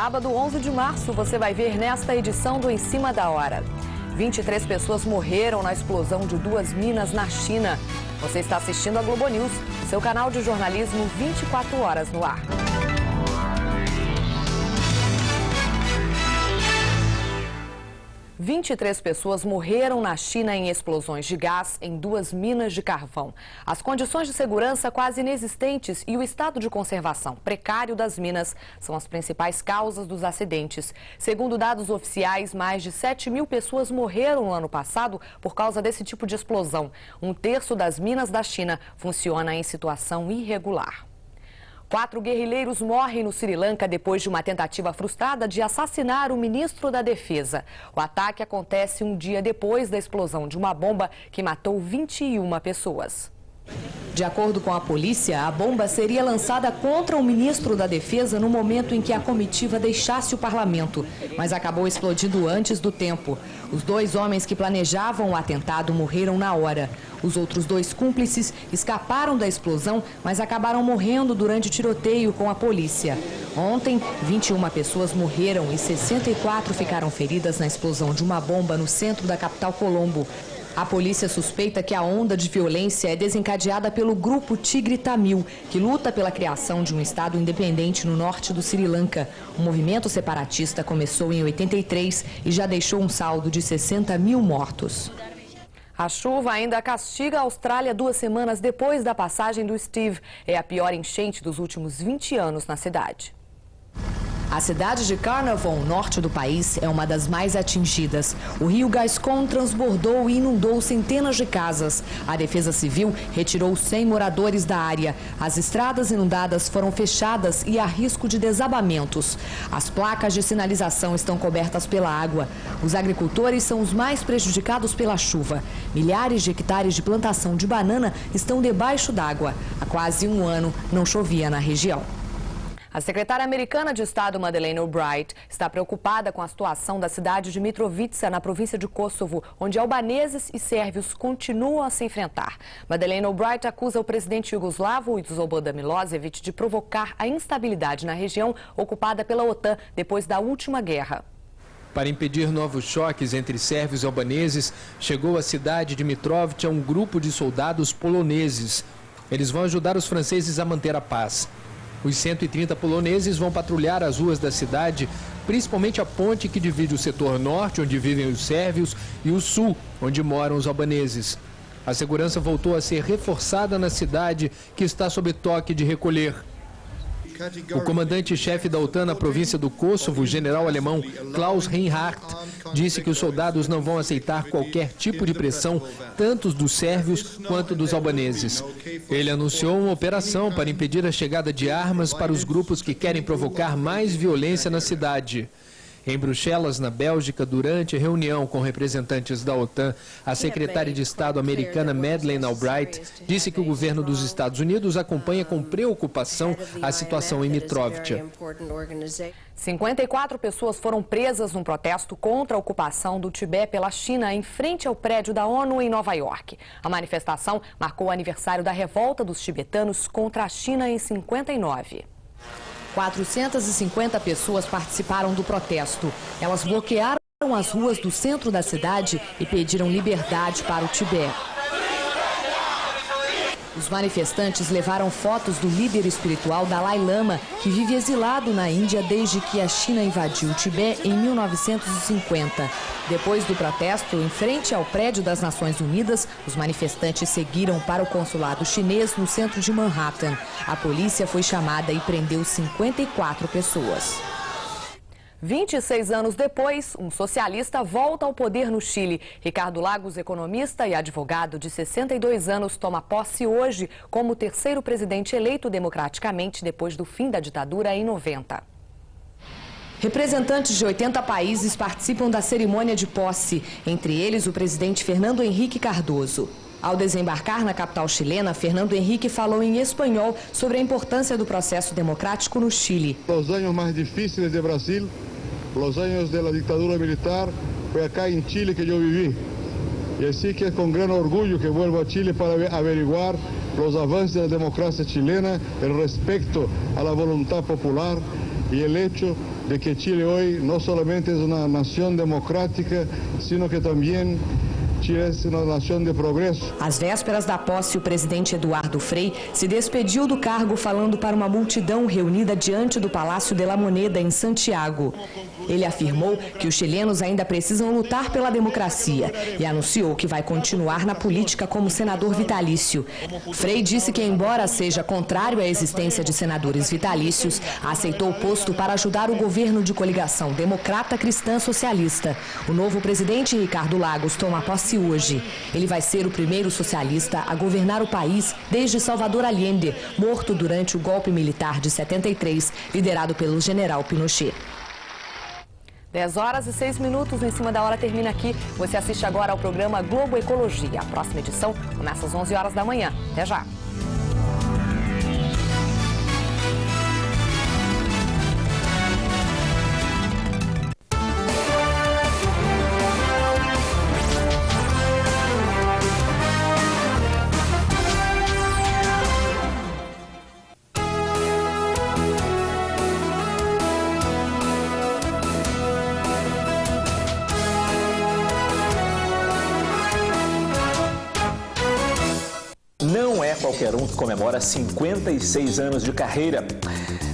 sábado, 11 de março, você vai ver nesta edição do Em Cima da Hora. 23 pessoas morreram na explosão de 2 minas na China. Você está assistindo a Globo News, seu canal de jornalismo 24 horas no ar. – 23 pessoas morreram na China em explosões de gás em 2 minas de carvão. As condições de segurança quase inexistentes e o estado de conservação precário das minas são as principais causas dos acidentes. Segundo dados oficiais, mais de 7.000 pessoas morreram no ano passado por causa desse tipo de explosão. 1/3 das minas da China funciona em situação irregular. 4 guerrilheiros morrem no Sri Lanka depois de uma tentativa frustrada de assassinar o ministro da Defesa. O ataque acontece um dia depois da explosão de uma bomba que matou 21 pessoas. De acordo com a polícia, a bomba seria lançada contra o ministro da Defesa no momento em que a comitiva deixasse o parlamento, mas acabou explodindo antes do tempo. Os 2 homens que planejavam o atentado morreram na hora. Os outros 2 cúmplices escaparam da explosão, mas acabaram morrendo durante o tiroteio com a polícia. Ontem, 21 pessoas morreram e 64 ficaram feridas na explosão de uma bomba no centro da capital Colombo. A polícia suspeita que a onda de violência é desencadeada pelo grupo Tigre Tamil, que luta pela criação de um estado independente no norte do Sri Lanka. O movimento separatista começou em 83 e já deixou um saldo de 60.000 mortos. A chuva ainda castiga a Austrália 2 semanas depois da passagem do Steve. É a pior enchente dos últimos 20 anos na cidade. A cidade de Carnarvon, norte do país, é uma das mais atingidas. O rio Gascoyne transbordou e inundou centenas de casas. A Defesa Civil retirou 100 moradores da área. As estradas inundadas foram fechadas e há risco de desabamentos. As placas de sinalização estão cobertas pela água. Os agricultores são os mais prejudicados pela chuva. Milhares de hectares de plantação de banana estão debaixo d'água. Há quase um ano não chovia na região. A secretária americana de Estado, Madeleine Albright, está preocupada com a situação da cidade de Mitrovica, na província de Kosovo, onde albaneses e sérvios continuam a se enfrentar. Madeleine Albright acusa o presidente iugoslavo, Slobodan Milosevic, de provocar a instabilidade na região ocupada pela OTAN depois da última guerra. Para impedir novos choques entre sérvios e albaneses, chegou à cidade de Mitrovica um grupo de soldados poloneses. Eles vão ajudar os franceses a manter a paz. Os 130 poloneses vão patrulhar as ruas da cidade, principalmente a ponte que divide o setor norte, onde vivem os sérvios, e o sul, onde moram os albaneses. A segurança voltou a ser reforçada na cidade, que está sob toque de recolher. O comandante-chefe da OTAN na província do Kosovo, o general alemão Klaus Reinhardt, disse que os soldados não vão aceitar qualquer tipo de pressão, tanto dos sérvios quanto dos albaneses. Ele anunciou uma operação para impedir a chegada de armas para os grupos que querem provocar mais violência na cidade. Em Bruxelas, na Bélgica, durante a reunião com representantes da OTAN, a secretária de Estado americana Madeleine Albright disse que o governo dos Estados Unidos acompanha com preocupação a situação em Mitrovica. 54 pessoas foram presas num protesto contra a ocupação do Tibete pela China em frente ao prédio da ONU em Nova York. A manifestação marcou o aniversário da revolta dos tibetanos contra a China em 59. 450 pessoas participaram do protesto. Elas bloquearam as ruas do centro da cidade e pediram liberdade para o Tibete. Os manifestantes levaram fotos do líder espiritual Dalai Lama, que vive exilado na Índia desde que a China invadiu o Tibete em 1950. Depois do protesto, em frente ao prédio das Nações Unidas, os manifestantes seguiram para o consulado chinês no centro de Manhattan. A polícia foi chamada e prendeu 54 pessoas. 26 anos depois, um socialista volta ao poder no Chile. Ricardo Lagos, economista e advogado de 62 anos, toma posse hoje como o 3º presidente eleito democraticamente depois do fim da ditadura em 90. Representantes de 80 países participam da cerimônia de posse, entre eles o presidente Fernando Henrique Cardoso. Ao desembarcar na capital chilena, Fernando Henrique falou em espanhol sobre a importância do processo democrático no Chile. Os anos mais difíceis de Brasil, os anos da ditadura militar, foi acá em Chile que eu vivi. E assim que é com grande orgulho que volto a Chile para averiguar os avanços da democracia chilena, o respeito à vontade popular e o hecho de que Chile hoy no solamente es una nación democrática, sino que también Chile é uma nação de progresso. Às vésperas da posse, o presidente Eduardo Frei se despediu do cargo falando para uma multidão reunida diante do Palácio de la Moneda, em Santiago. Ele afirmou que os chilenos ainda precisam lutar pela democracia e anunciou que vai continuar na política como senador vitalício. Frei disse que, embora seja contrário à existência de senadores vitalícios, aceitou o posto para ajudar o governo de coligação democrata-cristã socialista. O novo presidente Ricardo Lagos toma posse hoje. Ele vai ser o primeiro socialista a governar o país desde Salvador Allende, morto durante o golpe militar de 73, liderado pelo general Pinochet. 10h06, o Em Cima da Hora termina aqui. Você assiste agora ao programa Globo Ecologia. A próxima edição começa às 11h da manhã. Até já! Não é qualquer um que comemora 56 anos de carreira.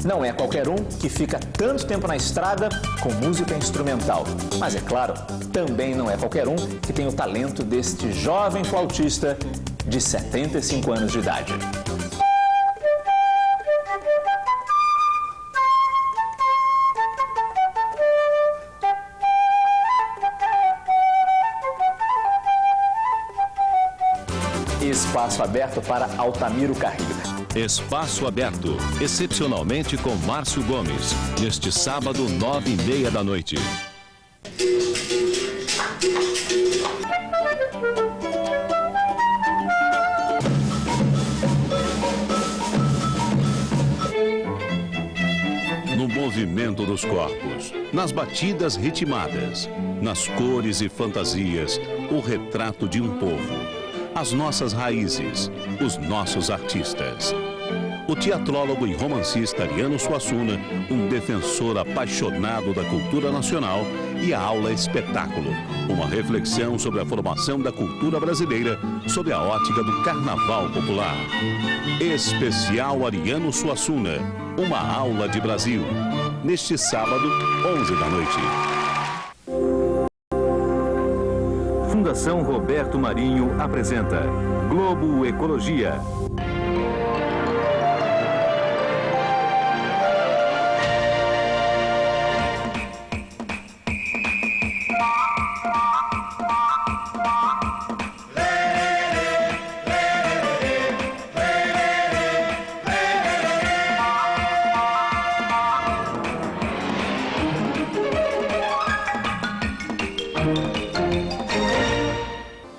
Não é qualquer um que fica tanto tempo na estrada com música instrumental. Mas é claro, também não é qualquer um que tem o talento deste jovem flautista de 75 anos de idade. Espaço aberto para Altamiro Carrilho. Espaço aberto, excepcionalmente com Márcio Gomes, neste sábado, 9h30 da noite. No movimento dos corpos, nas batidas ritmadas, nas cores e fantasias, o retrato de um povo. As nossas raízes, os nossos artistas. O teatrólogo e romancista Ariano Suassuna, um defensor apaixonado da cultura nacional, e a aula espetáculo, uma reflexão sobre a formação da cultura brasileira sob a ótica do carnaval popular. Especial Ariano Suassuna, uma aula de Brasil, neste sábado, 11 da noite. Fundação Roberto Marinho apresenta Globo Ecologia.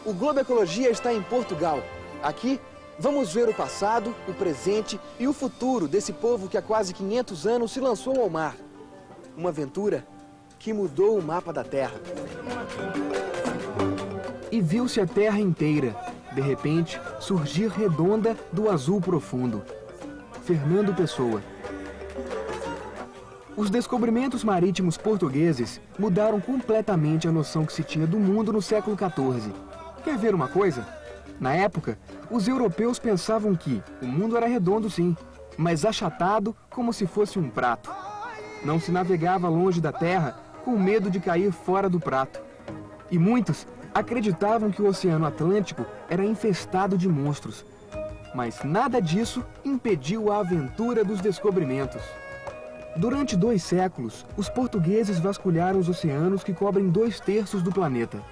O Globo Ecologia está em Portugal. Aqui, vamos ver o passado, o presente e o futuro desse povo que há quase 500 anos se lançou ao mar. Uma aventura que mudou o mapa da Terra. E viu-se a Terra inteira, de repente, surgir redonda do azul profundo. Fernando Pessoa. Os descobrimentos marítimos portugueses mudaram completamente a noção que se tinha do mundo no século XIV. Quer ver uma coisa? Na época, os europeus pensavam que o mundo era redondo sim, mas achatado como se fosse um prato. Não se navegava longe da Terra com medo de cair fora do prato. E muitos acreditavam que o Oceano Atlântico era infestado de monstros. Mas nada disso impediu a aventura dos descobrimentos. Durante 2 séculos, os portugueses vasculharam os oceanos que cobrem 2/3 do planeta.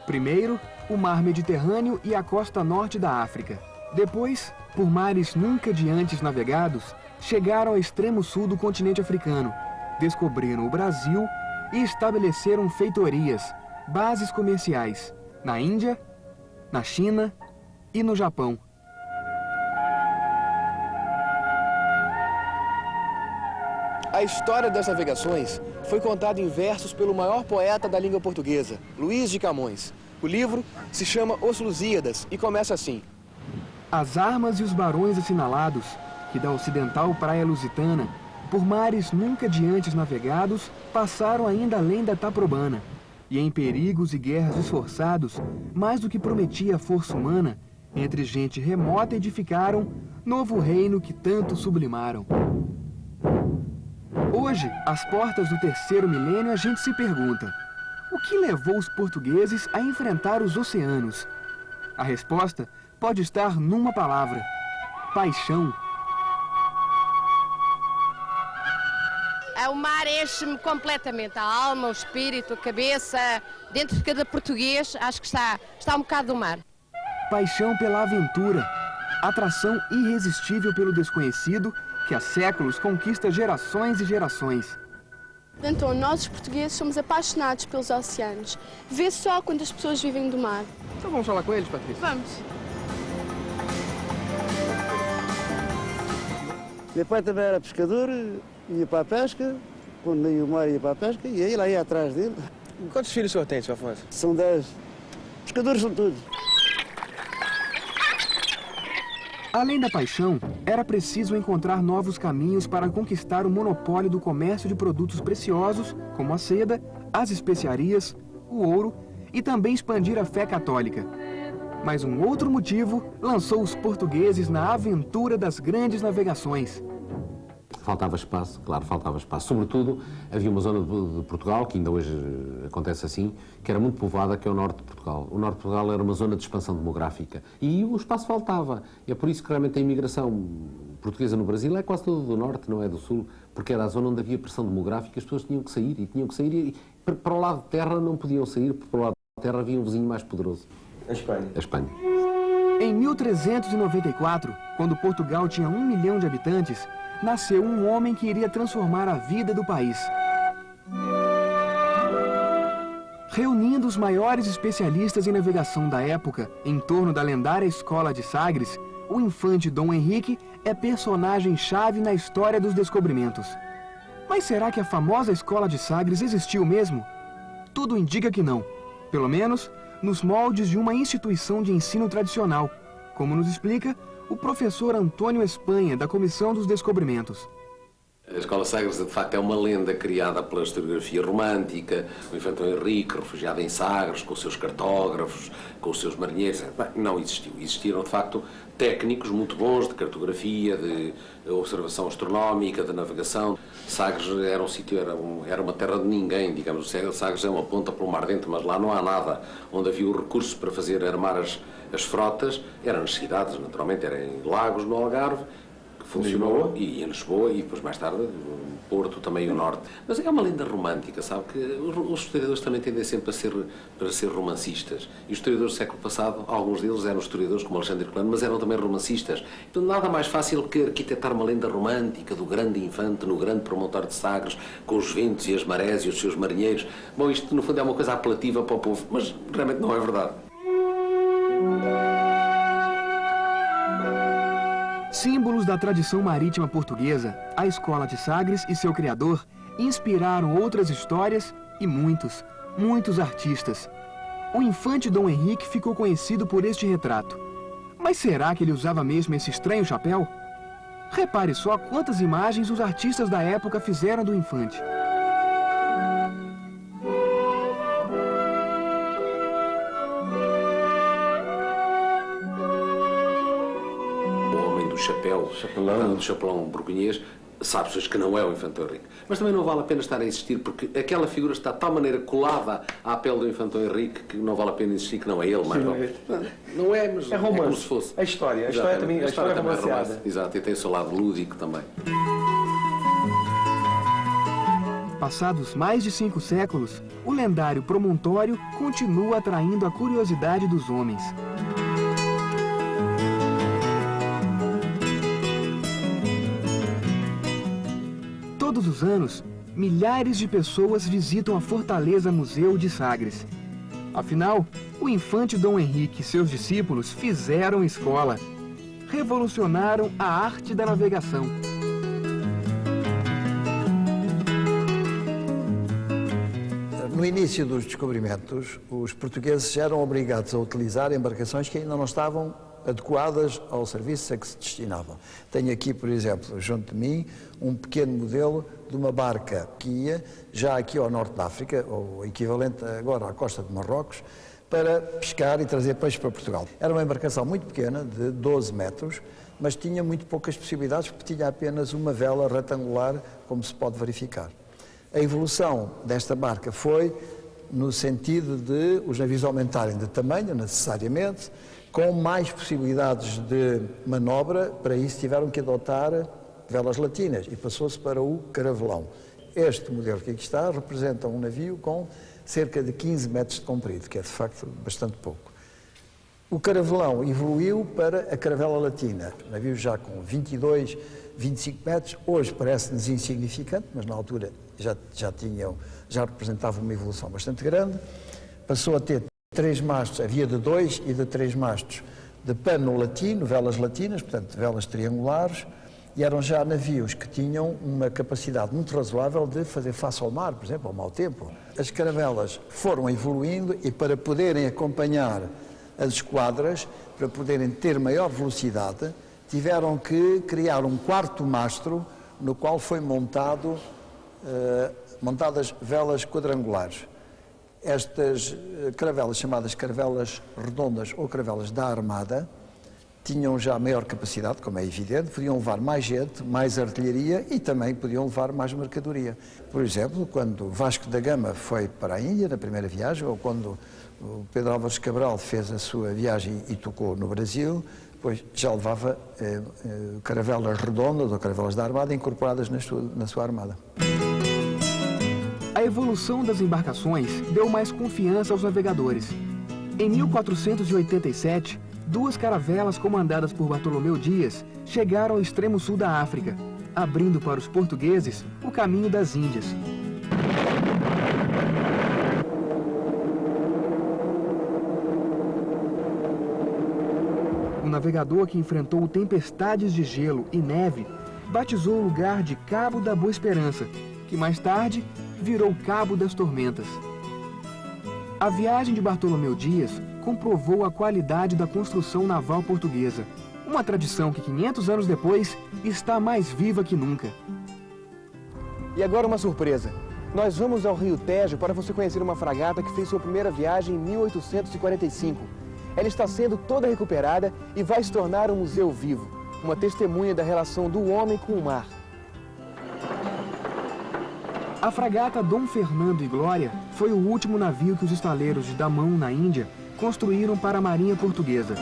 Primeiro, o mar Mediterrâneo e a costa norte da África. Depois, por mares nunca antes navegados, chegaram ao extremo sul do continente africano, descobriram o Brasil e estabeleceram feitorias, bases comerciais, na Índia, na China e no Japão. A história das navegações foi contada em versos pelo maior poeta da língua portuguesa, Luís de Camões. O livro se chama Os Lusíadas e começa assim. As armas e os barões assinalados, que da ocidental praia lusitana por mares nunca de antes navegados, passaram ainda além da Taprobana. E em perigos e guerras esforçados, mais do que prometia a força humana, entre gente remota edificaram novo reino que tanto sublimaram. Hoje, às portas do terceiro milênio, a gente se pergunta: o que levou os portugueses a enfrentar os oceanos? A resposta pode estar numa palavra: paixão. O mar enche-me completamente, a alma, o espírito, a cabeça. Dentro de cada português, acho que está um bocado do mar. Paixão pela aventura, atração irresistível pelo desconhecido que há séculos conquista gerações e gerações. Então, nós os portugueses somos apaixonados pelos oceanos. Vê só quantas pessoas vivem do mar. Então vamos falar com eles, Patrícia? Vamos. Meu pai também era pescador, ia para a pesca, quando ia o mar ia para a pesca, e aí lá ia atrás dele. Quantos filhos o senhor tem, Sr. Afonso? São 10. Pescadores são todos. Além da paixão, era preciso encontrar novos caminhos para conquistar o monopólio do comércio de produtos preciosos, como a seda, as especiarias, o ouro e também expandir a fé católica. Mas um outro motivo lançou os portugueses na aventura das grandes navegações. Faltava espaço, claro, faltava espaço. Sobretudo, havia uma zona de Portugal, que ainda hoje acontece assim, que era muito povoada, que é o norte de Portugal. O norte de Portugal era uma zona de expansão demográfica e o espaço faltava. E é por isso que realmente a imigração portuguesa no Brasil é quase toda do norte, não é do sul, porque era a zona onde havia pressão demográfica, as pessoas tinham que sair e para o lado de terra não podiam sair, porque para o lado de terra havia um vizinho mais poderoso. A Espanha. A Espanha. Em 1394, quando Portugal tinha 1 milhão de habitantes, nasceu um homem que iria transformar a vida do país. Reunindo os maiores especialistas em navegação da época em torno da lendária escola de Sagres, o infante Dom Henrique é personagem-chave na história dos descobrimentos. Mas será que a famosa escola de Sagres existiu mesmo? Tudo indica que não. Pelo menos nos moldes de uma instituição de ensino tradicional, como nos explica o professor Antônio Espanha, da Comissão dos Descobrimentos. A Escola Sagres, de facto, é uma lenda criada pela historiografia romântica, o infante Henrique, refugiado em Sagres, com os seus cartógrafos, com os seus marinheiros. Não existiu. Existiram, de facto, técnicos muito bons de cartografia, de observação astronómica, de navegação. Sagres era um sítio, era uma terra de ninguém, digamos. Sagres é uma ponta pelo mar dentro, mas lá não há nada. Onde havia os recursos para fazer armar as frotas, eram nas cidades, naturalmente, eram em Lagos, no Algarve, funcionou, e em Lisboa, e depois mais tarde no Porto, também o Norte. Mas é uma lenda romântica, sabe, que os historiadores também tendem sempre para ser romancistas. E os historiadores do século passado, alguns deles eram historiadores como Alexandre Herculano, mas eram também romancistas. Então nada mais fácil que arquitetar uma lenda romântica do grande infante no grande promontório de Sagres, com os ventos e as marés e os seus marinheiros. Bom, isto no fundo é uma coisa apelativa para o povo, mas realmente não é verdade. Símbolos da tradição marítima portuguesa, a Escola de Sagres e seu criador inspiraram outras histórias e muitos artistas. O infante Dom Henrique ficou conhecido por este retrato. Mas será que ele usava mesmo esse estranho chapéu? Repare só quantas imagens os artistas da época fizeram do infante. Do chapelão burgonhês, sabe-se que não é o infante Henrique. Mas também não vale a pena estar a insistir, porque aquela figura está de tal maneira colada à pele do infante Henrique que não vale a pena insistir que não é ele, mais não. Não é, mas é como se fosse. A história também é romanceada. Exato, e tem o seu lado lúdico também. Passados mais de 5 séculos, o lendário promontório continua atraindo a curiosidade dos homens. Todos os anos, milhares de pessoas visitam a Fortaleza Museu de Sagres. Afinal, o infante Dom Henrique e seus discípulos fizeram escola. Revolucionaram a arte da navegação. No início dos descobrimentos, os portugueses eram obrigados a utilizar embarcações que ainda não estavam adequadas ao serviço a que se destinavam. Tenho aqui, por exemplo, junto de mim, um pequeno modelo de uma barca que ia já aqui ao norte da África, ou equivalente agora à costa de Marrocos, para pescar e trazer peixe para Portugal. Era uma embarcação muito pequena, de 12 metros, mas tinha muito poucas possibilidades, porque tinha apenas uma vela retangular, como se pode verificar. A evolução desta barca foi no sentido de os navios aumentarem de tamanho, necessariamente, com mais possibilidades de manobra. Para isso tiveram que adotar velas latinas e passou-se para o caravelão. Este modelo que aqui está representa um navio com cerca de 15 metros de comprido, que é de facto bastante pouco. O caravelão evoluiu para a caravela latina, navios já com 22, 25 metros, hoje parece-nos insignificante, mas na altura já representava uma evolução bastante grande. Passou a ter 3 mastos, havia de 2 e de 3 mastos de pano latino, velas latinas, portanto velas triangulares, e eram já navios que tinham uma capacidade muito razoável de fazer face ao mar, por exemplo, ao mau tempo. As caravelas foram evoluindo e para poderem acompanhar as esquadras, para poderem ter maior velocidade, tiveram que criar um quarto mastro no qual foi montadas velas quadrangulares. Estas caravelas, chamadas caravelas redondas ou caravelas da Armada, tinham já maior capacidade, como é evidente, podiam levar mais gente, mais artilharia e também podiam levar mais mercadoria. Por exemplo, quando Vasco da Gama foi para a Índia na primeira viagem, ou quando o Pedro Álvares Cabral fez a sua viagem e tocou no Brasil, pois já levava caravelas redondas ou caravelas da Armada incorporadas na sua armada. A evolução das embarcações deu mais confiança aos navegadores. Em 1487, 2 caravelas comandadas por Bartolomeu Dias chegaram ao extremo sul da África, abrindo para os portugueses o caminho das Índias. O navegador que enfrentou tempestades de gelo e neve batizou o lugar de Cabo da Boa Esperança, que mais tarde virou Cabo das Tormentas. A viagem de Bartolomeu Dias comprovou a qualidade da construção naval portuguesa, uma tradição que 500 anos depois está mais viva que nunca. E agora uma surpresa. Nós vamos ao Rio Tejo para você conhecer uma fragata que fez sua primeira viagem em 1845. Ela está sendo toda recuperada e vai se tornar um museu vivo, uma testemunha da relação do homem com o mar. A fragata Dom Fernando e Glória foi o último navio que os estaleiros de Damão, na Índia, construíram para a Marinha Portuguesa.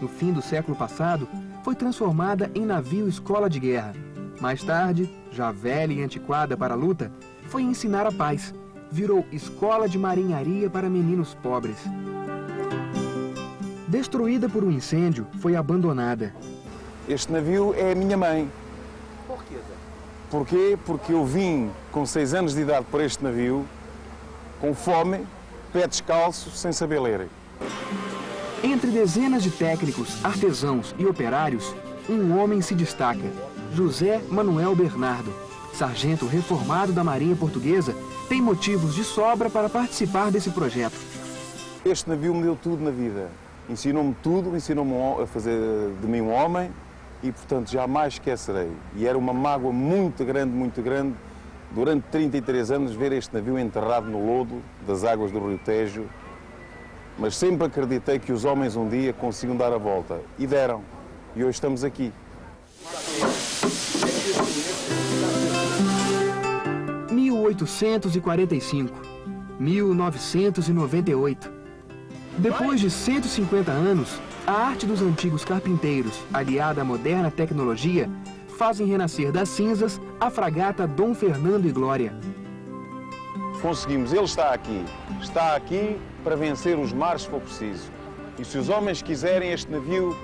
No fim do século passado, foi transformada em navio escola de guerra. Mais tarde, já velha e antiquada para a luta, foi ensinar a paz. Virou escola de marinharia para meninos pobres. Destruída por um incêndio, foi abandonada. Este navio é a minha mãe. Por quê, Zé? Porquê? Porque eu vim com 6 anos de idade para este navio, com fome, pé descalço, sem saber ler. Entre dezenas de técnicos, artesãos e operários, um homem se destaca: José Manuel Bernardo, sargento reformado da Marinha Portuguesa, tem motivos de sobra para participar desse projeto. Este navio me deu tudo na vida. Ensinou-me tudo, ensinou-me a fazer de mim um homem e, portanto, jamais esquecerei. E era uma mágoa muito grande, durante 33 anos, ver este navio enterrado no lodo das águas do Rio Tejo. Mas sempre acreditei que os homens um dia consigam dar a volta. E deram. E hoje estamos aqui. 1845, 1998. Depois de 150 anos, a arte dos antigos carpinteiros, aliada à moderna tecnologia, fazem renascer das cinzas a fragata Dom Fernando e Glória. Conseguimos, ele está aqui para vencer os mares se for preciso. E se os homens quiserem, este navio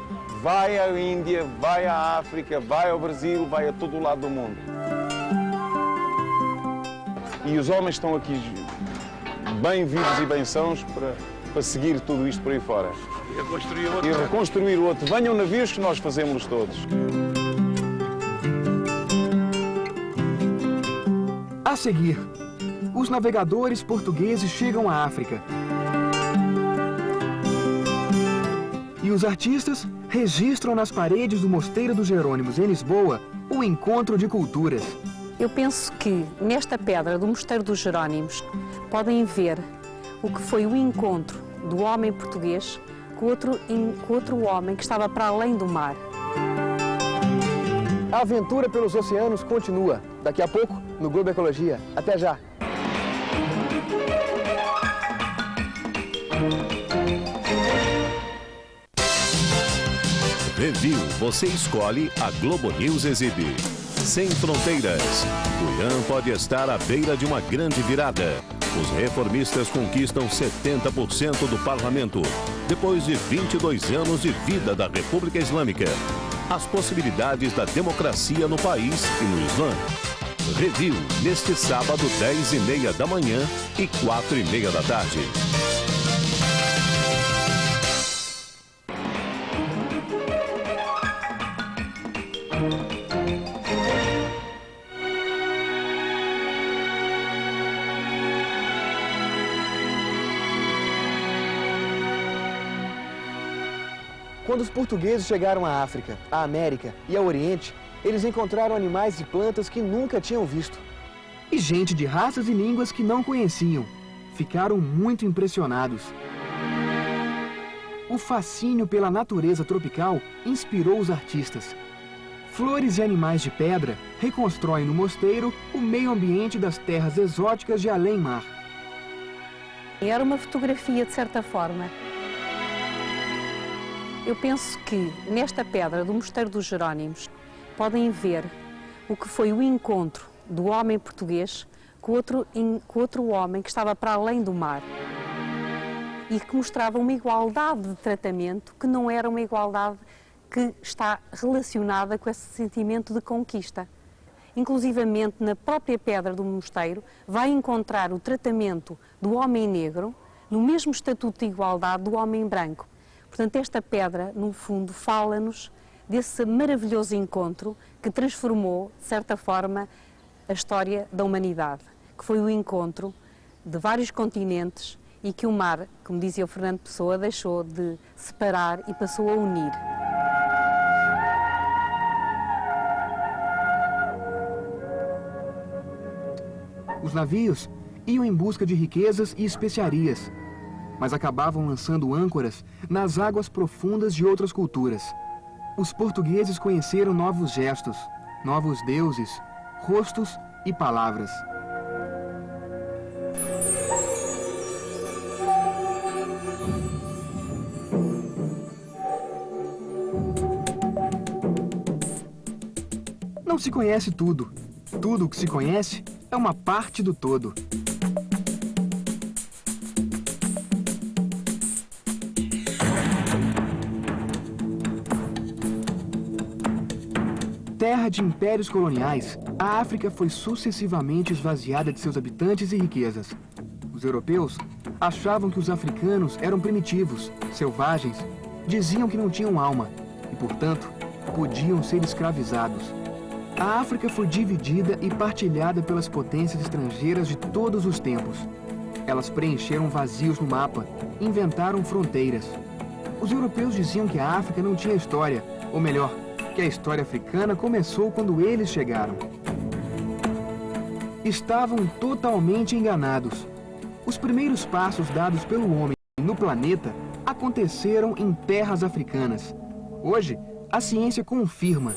vai à Índia, vai à África, vai ao Brasil, vai a todo o lado do mundo. E os homens estão aqui bem vivos e bem sãos para seguir tudo isto por aí fora. E reconstruir o outro. Venham navios que nós fazemos todos. A seguir, os navegadores portugueses chegam à África. E os artistas registram nas paredes do Mosteiro dos Jerônimos, em Lisboa, o encontro de culturas. Eu penso que nesta pedra do Mosteiro dos Jerônimos podem ver o que foi o encontro do homem português com outro homem que estava para além do mar. A aventura pelos oceanos continua. Daqui a pouco, no Globo Ecologia. Até já! Review, você escolhe, a Globo News exibe. Sem fronteiras. O IAM pode estar à beira de uma grande virada. Os reformistas conquistam 70% do parlamento, depois de 22 anos de vida da República Islâmica. As possibilidades da democracia no país e no Islã. Review, neste sábado, 10h30 da manhã e 4h30 da tarde. Quando os portugueses chegaram à África, à América e ao Oriente, eles encontraram animais e plantas que nunca tinham visto. E gente de raças e línguas que não conheciam. Ficaram muito impressionados. O fascínio pela natureza tropical inspirou os artistas. Flores e animais de pedra reconstroem no mosteiro o meio ambiente das terras exóticas de além-mar. Era uma fotografia, de certa forma. Eu penso que nesta pedra do Mosteiro dos Jerônimos podem ver o que foi o encontro do homem português com outro homem que estava para além do mar e que mostrava uma igualdade de tratamento que não era uma igualdade que está relacionada com esse sentimento de conquista. Inclusivamente, na própria pedra do mosteiro, vai encontrar o tratamento do homem negro no mesmo estatuto de igualdade do homem branco. Portanto, esta pedra, no fundo, fala-nos desse maravilhoso encontro que transformou, de certa forma, a história da humanidade, que foi o encontro de vários continentes e que o mar, como dizia o Fernando Pessoa, deixou de separar e passou a unir. Os navios iam em busca de riquezas e especiarias, mas acabavam lançando âncoras nas águas profundas de outras culturas. Os portugueses conheceram novos gestos, novos deuses, rostos e palavras. Não se conhece tudo. Tudo o que se conhece é uma parte do todo. Terra de impérios coloniais, a África foi sucessivamente esvaziada de seus habitantes e riquezas. Os europeus achavam que os africanos eram primitivos, selvagens, diziam que não tinham alma e, portanto, podiam ser escravizados. A África foi dividida e partilhada pelas potências estrangeiras de todos os tempos. Elas preencheram vazios no mapa, inventaram fronteiras. Os europeus diziam que a África não tinha história, ou melhor, que a história africana começou quando eles chegaram. Estavam totalmente enganados. Os primeiros passos dados pelo homem no planeta aconteceram em terras africanas. Hoje, a ciência confirma.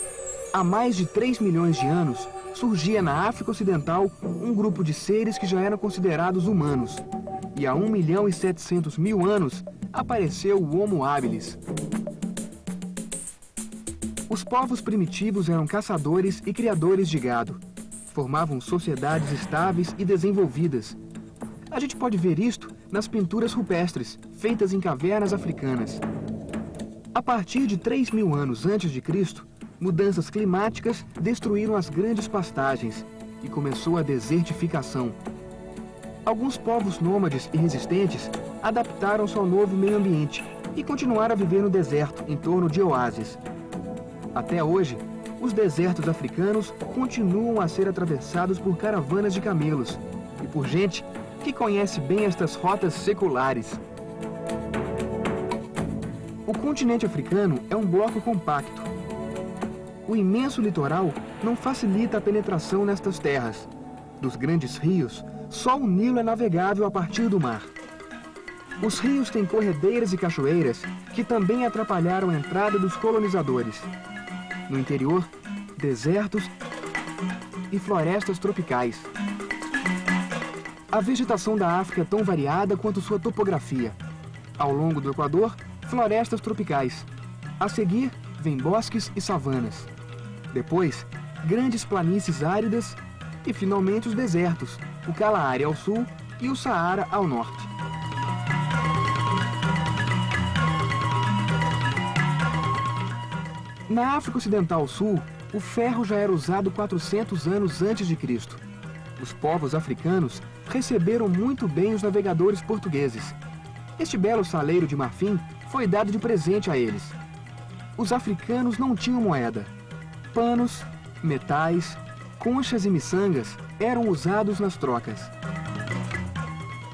Há mais de 3 milhões de anos, surgia na África Ocidental um grupo de seres que já eram considerados humanos. E há 1.700.000 anos, apareceu o Homo habilis. Os povos primitivos eram caçadores e criadores de gado. Formavam sociedades estáveis e desenvolvidas. A gente pode ver isto nas pinturas rupestres, feitas em cavernas africanas. A partir de 3.000 anos antes de Cristo, mudanças climáticas destruíram as grandes pastagens e começou a desertificação. Alguns povos nômades e resistentes adaptaram-se ao novo meio ambiente e continuaram a viver no deserto, em torno de oásis. Até hoje, os desertos africanos continuam a ser atravessados por caravanas de camelos e por gente que conhece bem estas rotas seculares. O continente africano é um bloco compacto. O imenso litoral não facilita a penetração nestas terras. Dos grandes rios, só o Nilo é navegável a partir do mar. Os rios têm corredeiras e cachoeiras que também atrapalharam a entrada dos colonizadores. No interior, desertos e florestas tropicais. A vegetação da África é tão variada quanto sua topografia. Ao longo do Equador, florestas tropicais. A seguir, vêm bosques e savanas. Depois, grandes planícies áridas e, finalmente, os desertos, o Kalahari ao sul e o Saara ao norte. Na África Ocidental Sul, o ferro já era usado 400 anos antes de Cristo. Os povos africanos receberam muito bem os navegadores portugueses. Este belo saleiro de marfim foi dado de presente a eles. Os africanos não tinham moeda. Panos, metais, conchas e miçangas eram usados nas trocas.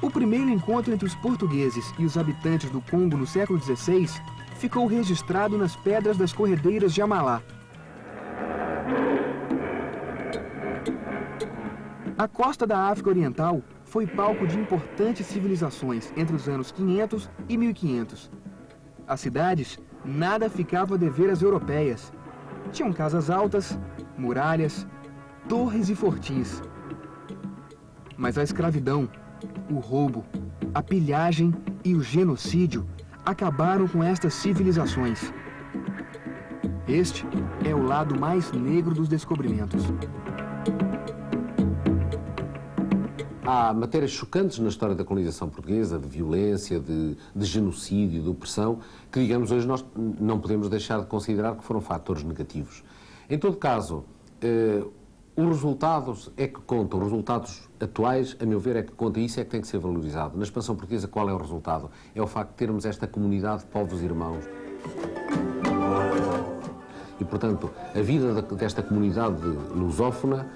O primeiro encontro entre os portugueses e os habitantes do Congo no século XVI ficou registrado nas pedras das corredeiras de Amalá. A costa da África Oriental foi palco de importantes civilizações entre os anos 500 e 1500. As cidades nada ficavam a dever às europeias. Tinham casas altas, muralhas, torres e fortis. Mas a escravidão, o roubo, a pilhagem e o genocídio acabaram com estas civilizações. Este é o lado mais negro dos descobrimentos. Há matérias chocantes na história da colonização portuguesa, de violência, de genocídio, de opressão, que, digamos, hoje nós não podemos deixar de considerar que foram fatores negativos. Em todo caso, os resultados é que contam, os resultados atuais, a meu ver, é que contam, e isso é que tem que ser valorizado. Na expansão portuguesa, qual é o resultado? É o facto de termos esta comunidade de povos irmãos. E, portanto, a vida desta comunidade lusófona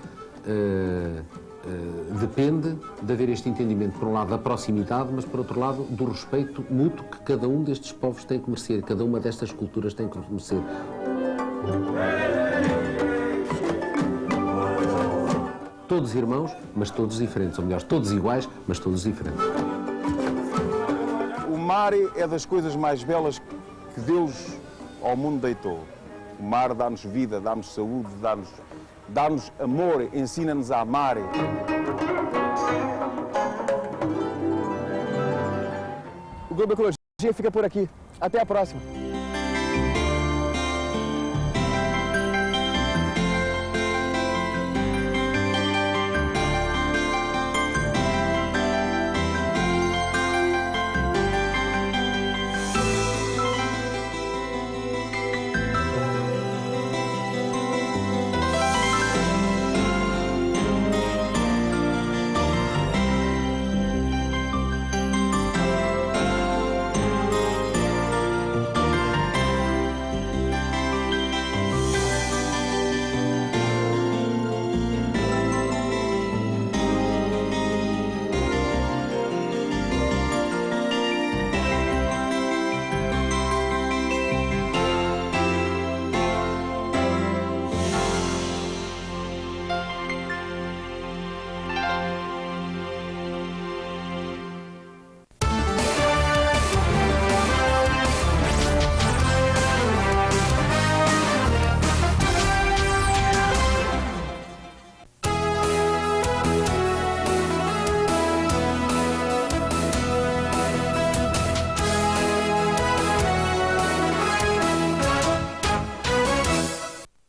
depende de haver este entendimento, por um lado, da proximidade, mas, por outro lado, do respeito mútuo que cada um destes povos tem que merecer, cada uma destas culturas tem que merecer. Todos irmãos, mas todos diferentes, ou melhor, todos iguais, mas todos diferentes. O mar é das coisas mais belas que Deus ao mundo deitou. O mar dá-nos vida, dá-nos saúde, dá-nos amor, ensina-nos a amar. O Globo Ecologia fica por aqui. Até a próxima.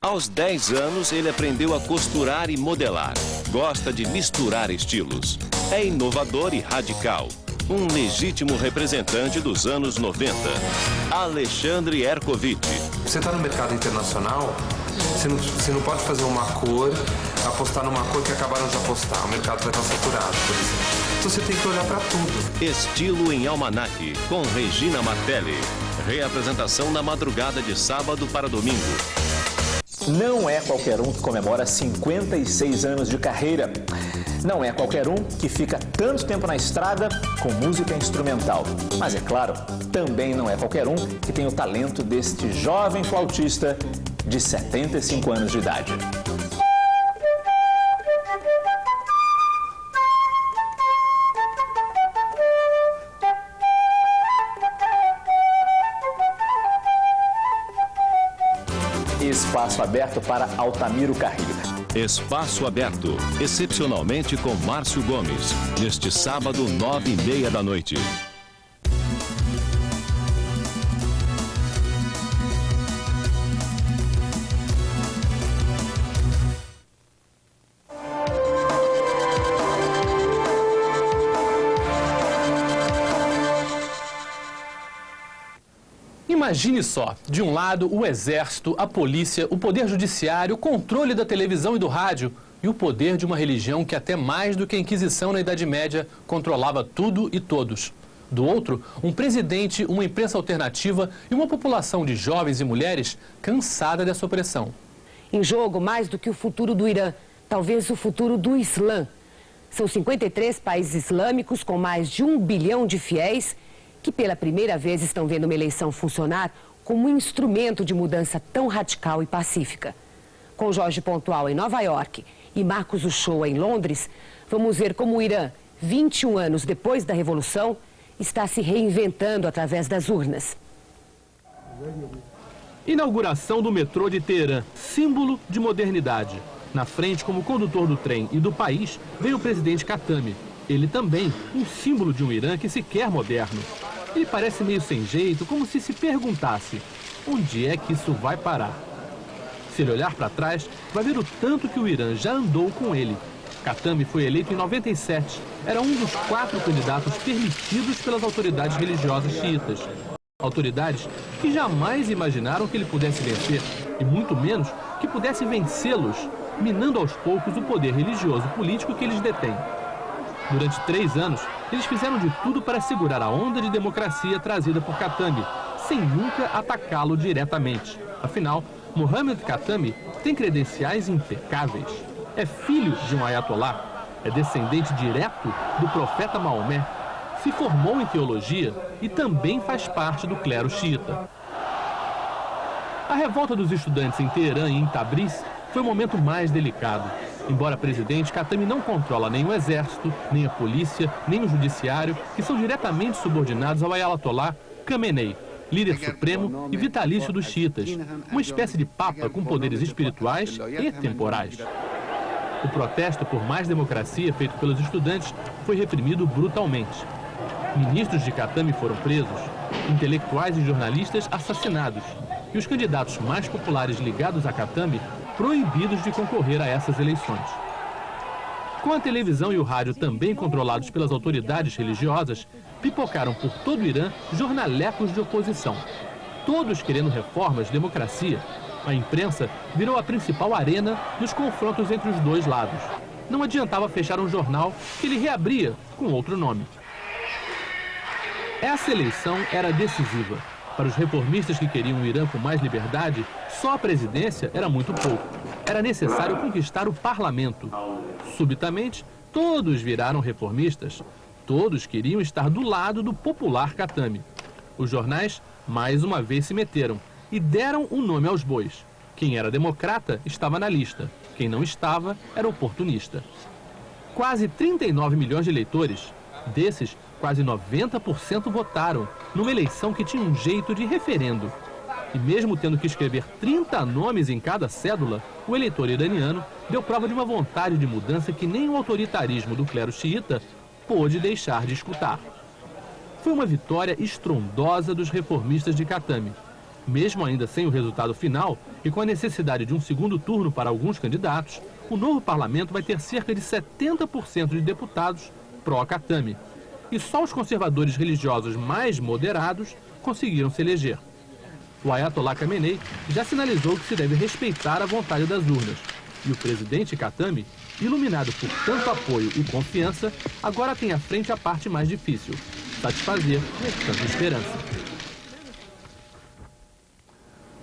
Aos 10 anos, ele aprendeu a costurar e modelar. Gosta de misturar estilos. É inovador e radical. Um legítimo representante dos anos 90. Alexandre Ercovitch. Você está no mercado internacional, você não pode fazer uma cor, apostar numa cor que acabaram de apostar. O mercado vai estar saturado, por exemplo. Então você tem que olhar para tudo. Estilo em Almanac, com Regina Martelli. Reapresentação na madrugada de sábado para domingo. Não é qualquer um que comemora 56 anos de carreira. Não é qualquer um que fica tanto tempo na estrada com música instrumental. Mas é claro, também não é qualquer um que tem o talento deste jovem flautista de 75 anos de idade. Espaço aberto para Altamiro Carrilho. Espaço aberto, excepcionalmente com Márcio Gomes, neste sábado, 9h30 da noite. Imagine só, de um lado o exército, a polícia, o poder judiciário, o controle da televisão e do rádio e o poder de uma religião que até mais do que a Inquisição na Idade Média controlava tudo e todos. Do outro, um presidente, uma imprensa alternativa e uma população de jovens e mulheres cansada dessa opressão. Em jogo, mais do que o futuro do Irã, talvez o futuro do Islã. São 53 países islâmicos com mais de 1 bilhão de fiéis que pela primeira vez estão vendo uma eleição funcionar como um instrumento de mudança tão radical e pacífica. Com Jorge Pontual em Nova York e Marcos Uchoa em Londres, vamos ver como o Irã, 21 anos depois da Revolução, está se reinventando através das urnas. Inauguração do metrô de Teherã, símbolo de modernidade. Na frente, como condutor do trem e do país, veio o presidente Khatami. Ele também, um símbolo de um Irã que se quer moderno. Ele parece meio sem jeito, como se perguntasse, onde é que isso vai parar? Se ele olhar para trás, vai ver o tanto que o Irã já andou com ele. Khatami foi eleito em 97. Era um dos 4 candidatos permitidos pelas autoridades religiosas xiitas. Autoridades que jamais imaginaram que ele pudesse vencer, e muito menos que pudesse vencê-los, minando aos poucos o poder religioso político que eles detêm. Durante 3 anos, eles fizeram de tudo para segurar a onda de democracia trazida por Khatami, sem nunca atacá-lo diretamente. Afinal, Mohammad Khatami tem credenciais impecáveis. É filho de um ayatolá, é descendente direto do profeta Maomé, se formou em teologia e também faz parte do clero xiita. A revolta dos estudantes em Teherã e em Tabriz foi o momento mais delicado. Embora presidente, Khatami não controla nem o exército, nem a polícia, nem o judiciário, que são diretamente subordinados ao ayatolá Khamenei, líder supremo e vitalício dos xiitas, uma espécie de papa com poderes espirituais e temporais. O protesto por mais democracia feito pelos estudantes foi reprimido brutalmente. Ministros de Khatami foram presos, intelectuais e jornalistas assassinados, e os candidatos mais populares ligados a Khatami proibidos de concorrer a essas eleições. Com a televisão e o rádio também controlados pelas autoridades religiosas, pipocaram por todo o Irã jornalecos de oposição. Todos querendo reformas, democracia. A imprensa virou a principal arena nos confrontos entre os dois lados. Não adiantava fechar um jornal que ele reabria com outro nome. Essa eleição era decisiva. Para os reformistas que queriam um Irã com mais liberdade, só a presidência era muito pouco. Era necessário conquistar o parlamento. Subitamente, todos viraram reformistas. Todos queriam estar do lado do popular Khatami. Os jornais, mais uma vez, se meteram e deram um nome aos bois. Quem era democrata estava na lista. Quem não estava era oportunista. Quase 39 milhões de eleitores. Desses, quase 90% votaram, numa eleição que tinha um jeito de referendo. E mesmo tendo que escrever 30 nomes em cada cédula, o eleitor iraniano deu prova de uma vontade de mudança que nem o autoritarismo do clero xiita pôde deixar de escutar. Foi uma vitória estrondosa dos reformistas de Khatami. Mesmo ainda sem o resultado final e com a necessidade de um segundo turno para alguns candidatos, o novo parlamento vai ter cerca de 70% de deputados pró-Khatami. E só os conservadores religiosos mais moderados conseguiram se eleger. O ayatolá Khamenei já sinalizou que se deve respeitar a vontade das urnas. E o presidente Khatami, iluminado por tanto apoio e confiança, agora tem à frente a parte mais difícil: satisfazer tanta esperança.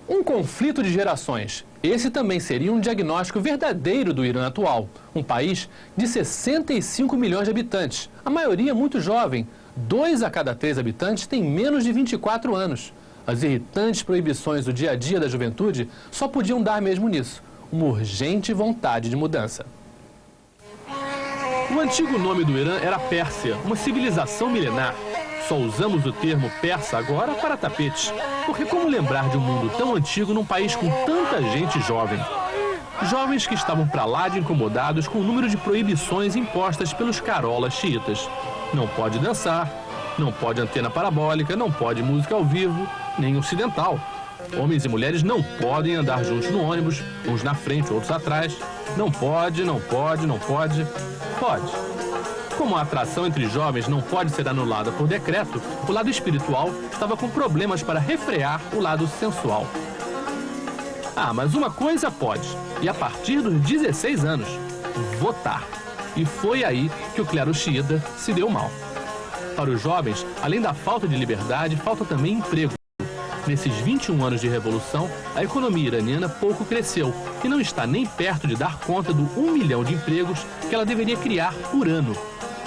Um conflito de gerações. Esse também seria um diagnóstico verdadeiro do Irã atual. Um país de 65 milhões de habitantes, a maioria muito jovem. 2 a cada 3 habitantes têm menos de 24 anos. As irritantes proibições do dia a dia da juventude só podiam dar mesmo nisso, uma urgente vontade de mudança. O antigo nome do Irã era Pérsia, uma civilização milenar. Só usamos o termo persa agora para tapetes, porque como lembrar de um mundo tão antigo num país com tanta gente jovem? Jovens que estavam para lá de incomodados com o número de proibições impostas pelos carolas xiitas. Não pode dançar, não pode antena parabólica, não pode música ao vivo, nem ocidental. Homens e mulheres não podem andar juntos no ônibus, uns na frente, outros atrás. Não pode, não pode, não pode. Pode. Como a atração entre jovens não pode ser anulada por decreto, o lado espiritual estava com problemas para refrear o lado sensual. Ah, mas uma coisa pode, e a partir dos 16 anos, votar. E foi aí que o clero xiita se deu mal. Para os jovens, além da falta de liberdade, falta também emprego. Nesses 21 anos de revolução, a economia iraniana pouco cresceu e não está nem perto de dar conta do 1 milhão de empregos que ela deveria criar por ano.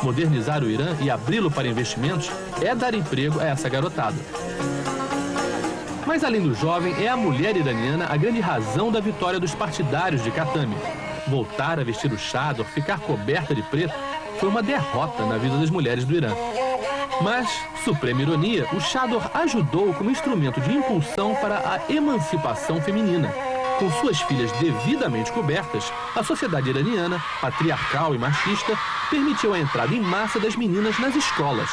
Modernizar o Irã e abri-lo para investimentos é dar emprego a essa garotada. Mas além do jovem, é a mulher iraniana a grande razão da vitória dos partidários de Khatami. Voltar a vestir o chador, ficar coberta de preto, foi uma derrota na vida das mulheres do Irã. Mas, suprema ironia, o chador ajudou como instrumento de impulsão para a emancipação feminina. Com suas filhas devidamente cobertas, a sociedade iraniana, patriarcal e machista, permitiu a entrada em massa das meninas nas escolas.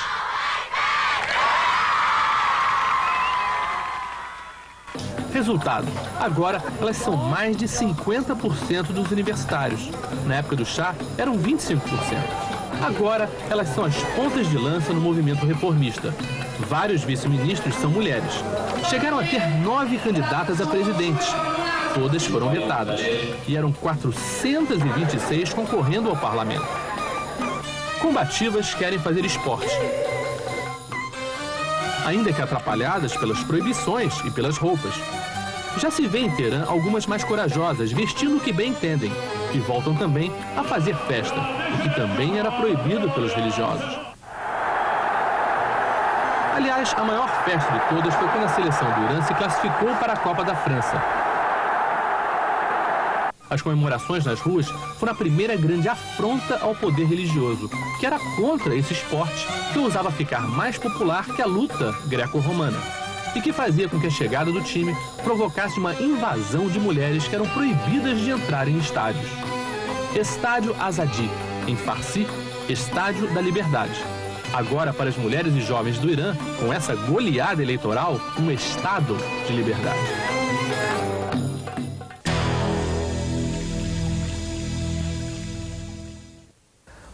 Resultado, agora elas são mais de 50% dos universitários. Na época do Shah, eram 25%. Agora, elas são as pontas de lança no movimento reformista. Vários vice-ministros são mulheres. Chegaram a ter 9 candidatas a presidentes. Todas foram vetadas. E eram 426 concorrendo ao parlamento. Combativas querem fazer esporte. Ainda que atrapalhadas pelas proibições e pelas roupas. Já se vê em Teherã algumas mais corajosas, vestindo o que bem entendem. E voltam também a fazer festa, o que também era proibido pelos religiosos. Aliás, a maior festa de todas foi quando a seleção do Irã se classificou para a Copa da França. As comemorações nas ruas foram a primeira grande afronta ao poder religioso, que era contra esse esporte que ousava ficar mais popular que a luta greco-romana, e que fazia com que a chegada do time provocasse uma invasão de mulheres que eram proibidas de entrar em estádios. Estádio Azadi, em Farsi, Estádio da Liberdade. Agora, para as mulheres e jovens do Irã, com essa goleada eleitoral, um estado de liberdade.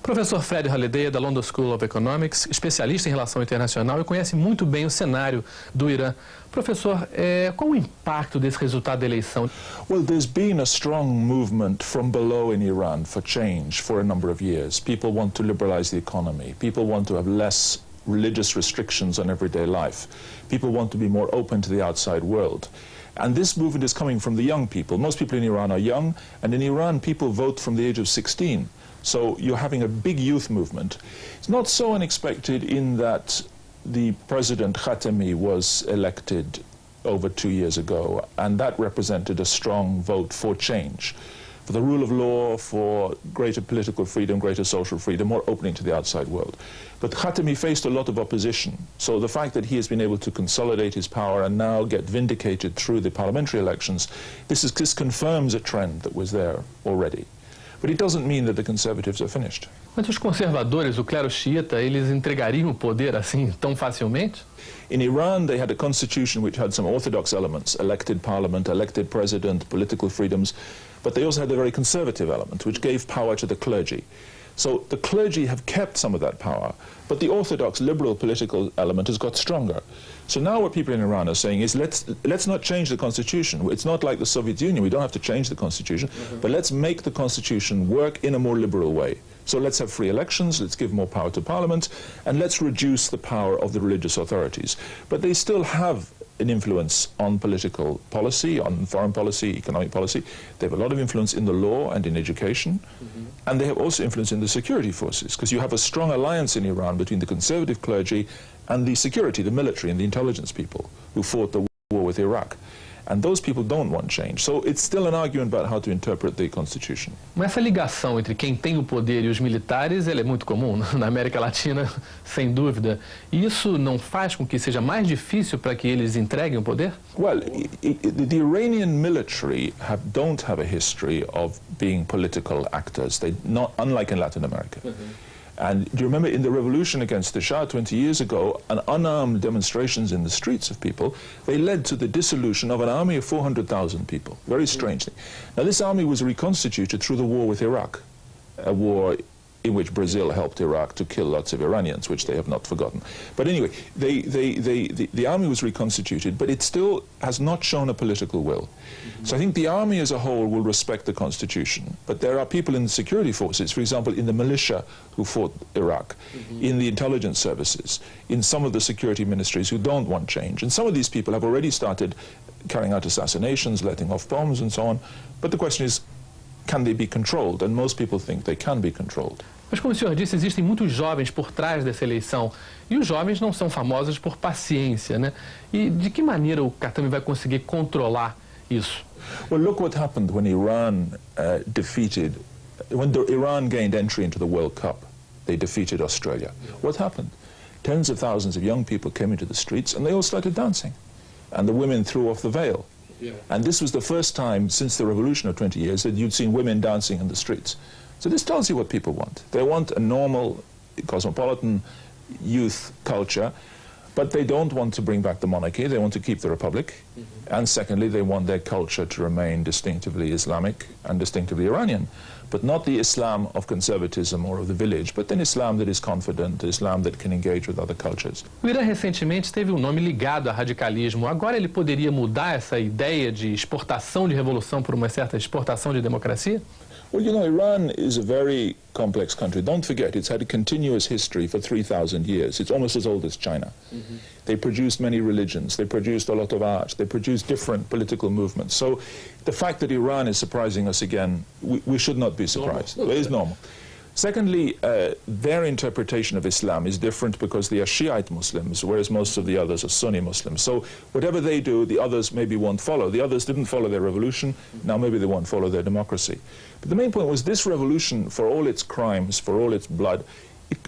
Professor Fred Holiday é da London School of Economics, especialista em relação internacional e conhece muito bem o cenário do Irã. Professor, qual o impacto desse resultado da eleição? Well, there's been a strong movement from below in Iran for change for a number of years. People want to liberalize the economy. People want to have less religious restrictions on everyday life. People want to be more open to the outside world. And this movement is coming from the young people. Most people in Iran are young, and in Iran people vote from the age of 16. So you're having a big youth movement. It's not so unexpected in that the President Khatami was elected over 2 years ago, and that represented a strong vote for change, for the rule of law, for greater political freedom, greater social freedom, more opening to the outside world. But Khatami faced a lot of opposition, so the fact that he has been able to consolidate his power and now get vindicated through the parliamentary elections, this confirms a trend that was there already. But it doesn't mean that the conservatives are finished. Mas os conservadores, o clero xiita, eles entregariam o poder assim tão facilmente? In Iran, they had a constitution which had some orthodox elements, elected parliament, elected president, political freedoms, but they also had a very conservative element, which gave power to the clergy. So the clergy have kept some of that power, but the orthodox liberal political element has got stronger. So now what people in Iran are saying is let's not change the constitution. It's not like the Soviet Union. We don't have to change the constitution, but let's make the constitution work in a more liberal way. So let's have free elections, let's give more power to parliament, and let's reduce the power of the religious authorities. But they still have an influence on political policy, on foreign policy, economic policy. They have a lot of influence in the law and in education. And they have also influence in the security forces, because you have a strong alliance in Iran between the conservative clergy and the security, the military and the intelligence people who fought the war with Iraq. And those people don't want change. So it's still an argument about how to interpret the Constitution. Essa ligação entre quem tem o poder e os militares, ela é muito comum na América Latina, sem dúvida. E isso não faz com que seja mais difícil para que eles entreguem o poder? Well, the Iranian military don't have a history of being political actors. Unlike in Latin America. And do you remember in the revolution against the Shah 20 years ago, unarmed demonstrations in the streets of people, they led to the dissolution of an army of 400,000 people, very strangely. Now this army was reconstituted through the war with Iraq, a war in which Brazil helped Iraq to kill lots of Iranians, which they have not forgotten. But anyway, the army was reconstituted, but it still has not shown a political will. So I think the army as a whole will respect the Constitution, but there are people in the security forces, for example, in the militia who fought Iraq, in the intelligence services, in some of the security ministries who don't want change. And some of these people have already started carrying out assassinations, letting off bombs and so on. But the question is, can they be controlled? And most people think they can be controlled. Mas como o senhor disse, existem muitos jovens por trás dessa eleição. E os jovens não são famosos por paciência, né? E de que maneira o Khatami vai conseguir controlar isso? Well, look what happened when Iran when Iran gained entry into the World Cup. They defeated Australia. What happened? Tens of thousands of young people came into the streets and they all started dancing. And the women threw off the veil. And this was the first time since the revolution of 20 years that you'd seen women dancing in the streets. So this tells you what people want. They want a normal, cosmopolitan youth culture, but they don't want to bring back the monarchy. They want to keep the republic. And secondly, they want their culture to remain distinctively Islamic and distinctively Iranian, but not the Islam of conservatism or of the village, but an Islam that is confident, Islam that can engage with other cultures. O Irã recentemente teve nome ligado a radicalismo. Agora ele poderia mudar essa ideia de exportação de revolução por uma certa exportação de democracia? Well, you know, Iran is a very complex country. Don't forget, it's had a continuous history for 3,000 years. It's almost as old as China. They produced many religions. They produced a lot of art. They produced different political movements. So the fact that Iran is surprising us again, we should not be surprised. It is normal. Secondly, their interpretation of Islam is different because they are Shiite Muslims, whereas most of the others are Sunni Muslims. So whatever they do, the others maybe won't follow. The others didn't follow their revolution, now maybe they won't follow their democracy. But the main point was this revolution, for all its crimes, for all its blood,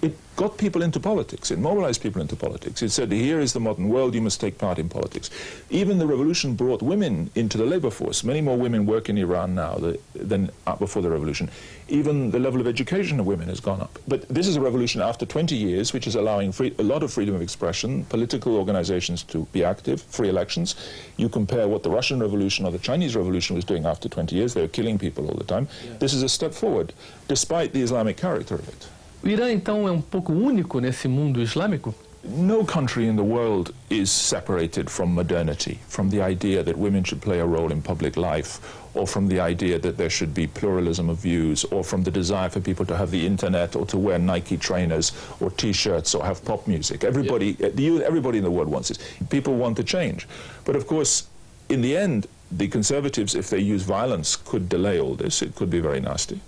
it got people into politics. It mobilized people into politics. It said, here is the modern world, you must take part in politics. Even the revolution brought women into the labor force. Many more women work in Iran now than before the revolution. Even the level of education of women has gone up. But this is a revolution after 20 years, which is allowing a lot of freedom of expression, political organizations to be active, free elections. You compare what the Russian Revolution or the Chinese Revolution was doing after 20 years. They were killing people all the time. This is a step forward, despite the Islamic character of it. O Irã, então, é pouco único nesse mundo islâmico? No country in the world is separated from modernity, from the idea that women should play a role in public life, or from the idea that there should be pluralism of views, or from the desire for people to have the internet, or to wear Nike trainers, or T-shirts, or have pop music. Everybody in the world wants this. People want to change. But of course, in the end, the conservatives, if they use violence, could delay all this. It could be very nasty.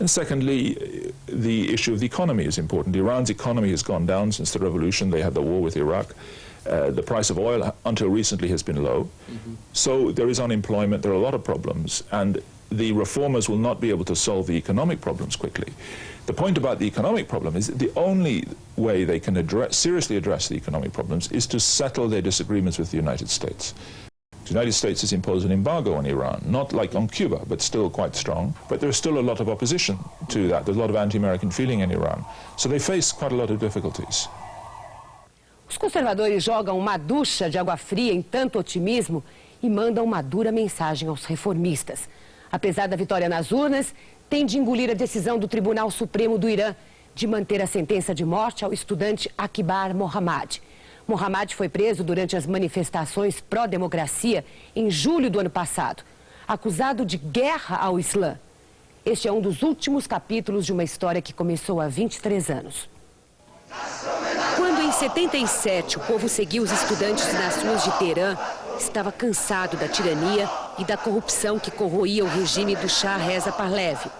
And secondly, the issue of the economy is important. Iran's economy has gone down since the revolution. They had the war with Iraq. The price of oil until recently has been low. So there is unemployment, there are a lot of problems, and the reformers will not be able to solve the economic problems quickly. The point about the economic problem is that the only way they can seriously address the economic problems is to settle their disagreements with the United States. The United States has imposed an embargo on Iran, not like on Cuba, but still quite strong. But there's still a lot of opposition to that. There's a lot of anti-American feeling in Iran. So they face quite a lot of difficulties. Os conservadores jogam uma ducha de água fria em tanto otimismo e mandam uma dura mensagem aos reformistas. Apesar da vitória nas urnas, tem de engolir a decisão do Tribunal Supremo do Irã de manter a sentença de morte ao estudante Akbar Mohammad. Mohammad foi preso durante as manifestações pró-democracia em julho do ano passado, acusado de guerra ao Islã. Este é um dos últimos capítulos de uma história que começou há 23 anos. Quando em 77, o povo seguia os estudantes nas ruas de Teherã. Estava cansado da tirania e da corrupção que corroía o regime do Shah Reza Pahlavi.